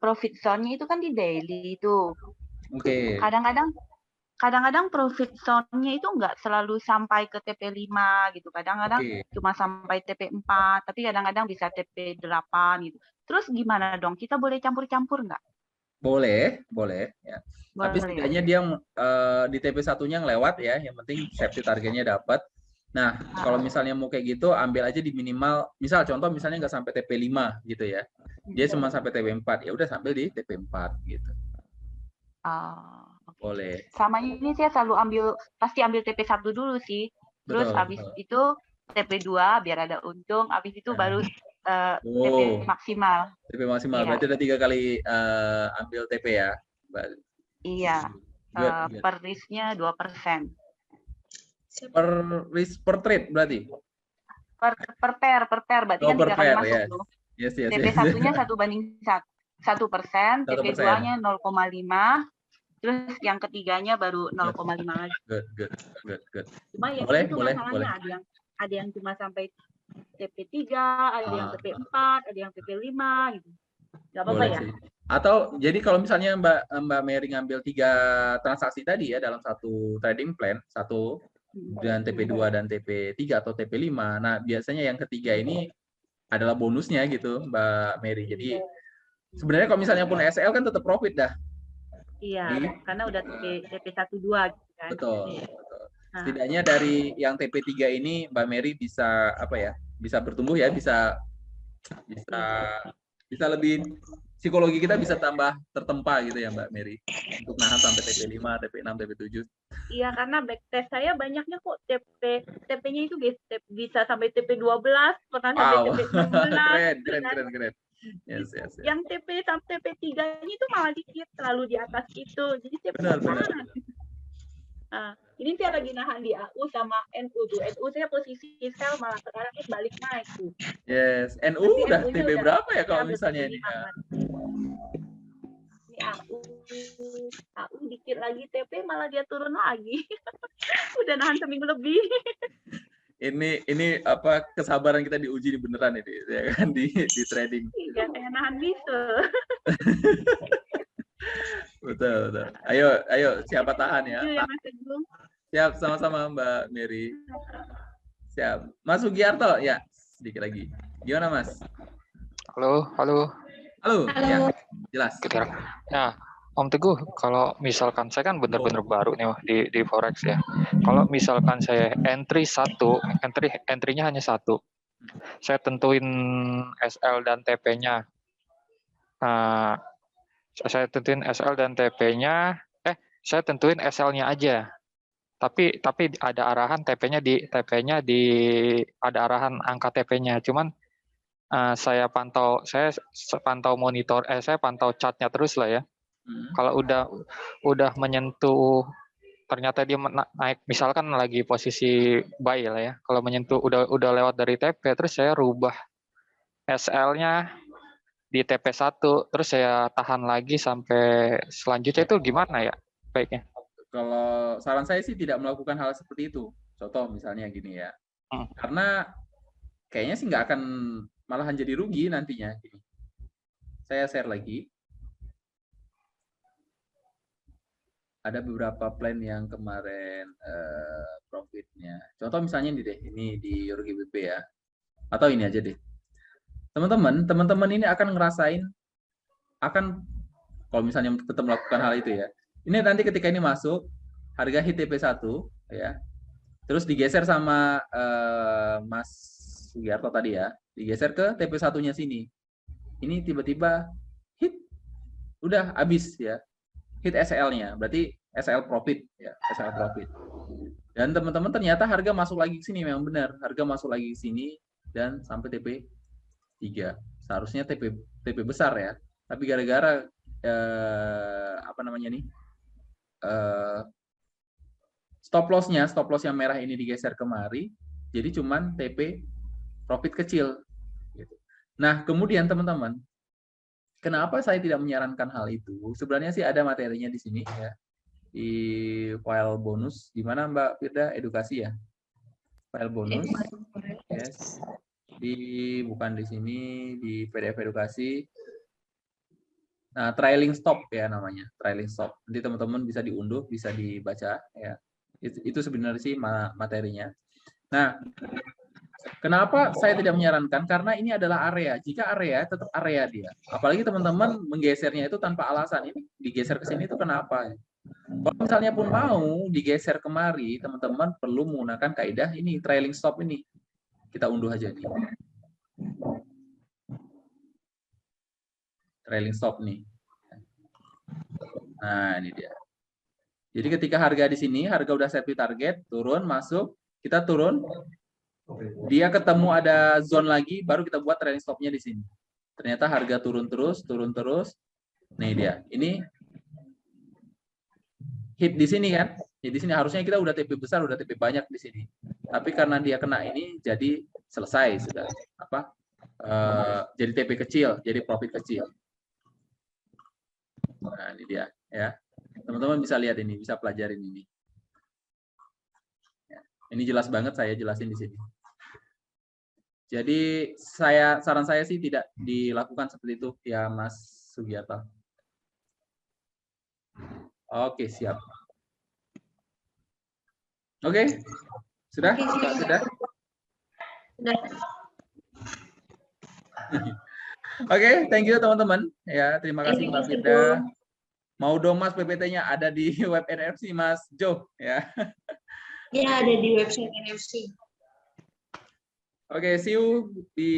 profit zone-nya itu kan di daily itu. Oke. Kadang-kadang profit zone-nya itu nggak selalu sampai ke TP5 gitu. Kadang-kadang cuma sampai TP4, tapi kadang-kadang bisa TP8 gitu. Terus gimana dong? Kita boleh campur-campur nggak? Boleh ya. Boleh. Tapi setidaknya dia di TP1-nya ngelewat ya, yang penting safety targetnya dapat. Nah, kalau misalnya mau kayak gitu, ambil aja di minimal, misal contoh misalnya nggak sampai TP5 gitu ya. Dia cuma sampai TP4, ya udah sambil di TP4 gitu. Okay. Boleh. Sama ini saya selalu pasti ambil TP1 dulu sih. Terus habis itu TP2 biar ada untung, habis itu baru TP Oh, maksimal. TP maksimal. Iya. Berarti ada 3 kali ambil TP ya. Iya. Good, good. Per risk-nya 2%. Per risk per trade berarti. Per pair berarti Oh, kan per 3 kali pair, masuk yes. tuh. Yes, yes, TP yes. satunya 1%, TP 1%. 2-nya 0,5, terus yang ketiganya baru 0,5 lagi. Good, good, good, good. Cuma ya Boleh, itu boleh, masalahnya boleh. ada yang cuma sampai TP 3, ada yang TP 4, ada yang TP 5 gitu. Enggak apa-apa Boleh ya? sih. Atau jadi kalau misalnya Mbak Mary ngambil 3 transaksi tadi ya dalam satu trading plan, satu dan TP2 dan TP3 atau TP5. Nah, biasanya yang ketiga ini adalah bonusnya gitu, Mbak Mary. Jadi sebenarnya kalau misalnya pun SL kan tetap profit dah. Iya, karena udah TP 12 gitu kan. Betul, betul. Setidaknya dari yang TP3 ini Mbak Mary bisa apa ya? Bisa bertumbuh ya, bisa lebih, psikologi kita bisa tambah tertempa gitu ya Mbak Mary untuk nahan sampai TP5, TP6, TP7. Iya, karena backtest saya banyaknya kok TP-nya itu bisa sampai TP12, pernah sampai Wow. TP16. Keren. Yes. Yang TP sampai TP3-nya itu malah dikit, selalu di atas itu. Jadi saya Benar. Nah, ini saya lagi nahan di AU sama NU tuh. NU saya posisi sell, malah sekarang balik naik tuh. Yes, NU Tapi udah NU-nya TP berapa ya kalau udah misalnya ini? Ini AU dikit lagi TP malah dia turun lagi. Udah nahan seminggu lebih. Ini apa kesabaran kita diuji di beneran ini ya kan di trading. Iya, kayak nahan bisa. Betul. Ayo siapa tahan ya? Siap, sama-sama Mbak Mary. Siap. Mas Sugiarto ya, sedikit lagi. Gimana Mas? Halo. Ya, jelas. Ya, Om Teguh, kalau misalkan saya kan benar-benar baru nih di Forex ya. Kalau misalkan saya entry-nya hanya satu. Saya tentuin SL dan TP-nya. Saya tentuin SL dan TP-nya, saya tentuin SL-nya aja. Tapi ada arahan TP-nya ada arahan angka TP-nya. Cuman saya pantau monitor, saya pantau chart-nya terus lah ya. Kalau udah menyentuh, ternyata dia naik, misalkan lagi posisi buy lah ya. Kalau menyentuh udah lewat dari TP, terus saya rubah SL-nya di TP1, terus saya tahan lagi sampai selanjutnya. Itu gimana ya baiknya? Kalau saran saya sih tidak melakukan hal seperti itu. Contoh misalnya gini ya. Karena kayaknya sih nggak akan, malahan jadi rugi nantinya. Gini. Saya share lagi. Ada beberapa plan yang kemarin profitnya. Contoh misalnya ini di Yorgi BP ya. Atau ini aja deh. Teman-teman ini akan ngerasain, kalau misalnya tetap melakukan hal itu ya. Ini nanti ketika ini masuk, harga hit TP1 ya. Terus digeser sama Mas Sugiarto tadi ya. Digeser ke TP1-nya sini. Ini tiba-tiba hit, udah habis ya. Hit SL-nya, berarti SL profit ya, SL profit. Dan teman-teman ternyata harga masuk lagi ke sini, memang benar. Harga masuk lagi ke sini dan sampai TP3. Seharusnya TP besar ya. Tapi gara-gara stop loss yang merah ini digeser kemari, jadi cuman TP profit kecil. Nah, kemudian teman-teman, kenapa saya tidak menyarankan hal itu? Sebenarnya sih ada materinya di sini ya, di file bonus, di mana Mbak Firda edukasi ya, file bonus, yes, bukan di sini, di PDF edukasi. Nah, trailing stop ya namanya, trailing stop. Nanti teman-teman bisa diunduh, bisa dibaca ya. Itu sebenarnya sih materinya. Nah, kenapa saya tidak menyarankan? Karena ini adalah area. Jika area, tetap area dia. Apalagi teman-teman menggesernya itu tanpa alasan. Ini digeser ke sini itu kenapa? Kalau misalnya pun mau digeser kemari, teman-teman perlu menggunakan kaidah ini, trailing stop ini. Kita unduh aja nih. Trailing stop nih. Nah, ini dia. Jadi ketika harga di sini, harga udah set di target, turun, masuk, kita turun, Dia ketemu ada zone lagi, baru kita buat trailing stop-nya di sini. Ternyata harga turun terus. Nih dia, ini hit di sini kan? Jadi di sini harusnya kita udah TP besar, udah TP banyak di sini. Tapi karena dia kena ini, jadi selesai sudah. Jadi TP kecil, jadi profit kecil. Nah ini dia, ya. Teman-teman bisa lihat ini, bisa pelajarin ini. Ini jelas banget saya jelasin di sini. Jadi saran saya sih tidak dilakukan seperti itu ya Mas Sugiarto. Oke, siap. Oke. Sudah? Sudah? Oke, thank you teman-teman. Ya, terima kasih Mbak Firda. Mau dong Mas PPT-nya ada di web NFC Mas Jo ya. Ya, ada di website NFC. Oke, see you di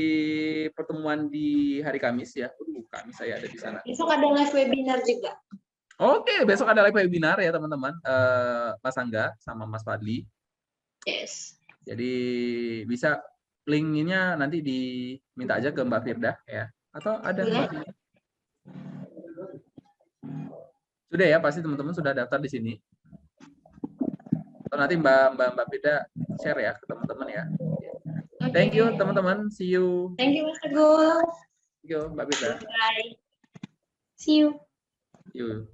pertemuan di hari Kamis ya. Kamis saya ada di sana. Besok ada live webinar juga. Oke, besok ada live webinar ya teman-teman. Mas Angga sama Mas Fadli. Yes. Jadi bisa link-nya nanti diminta aja ke Mbak Firda ya. Atau ada Mbak Firda? Sudah ya, pasti teman-teman sudah daftar di sini. Atau nanti Mbak Firda share ya ke teman-teman ya. Thank you teman-teman. See you. Thank you Mas Teguh. Thank you Mbak Firda. Bye. See you. See you.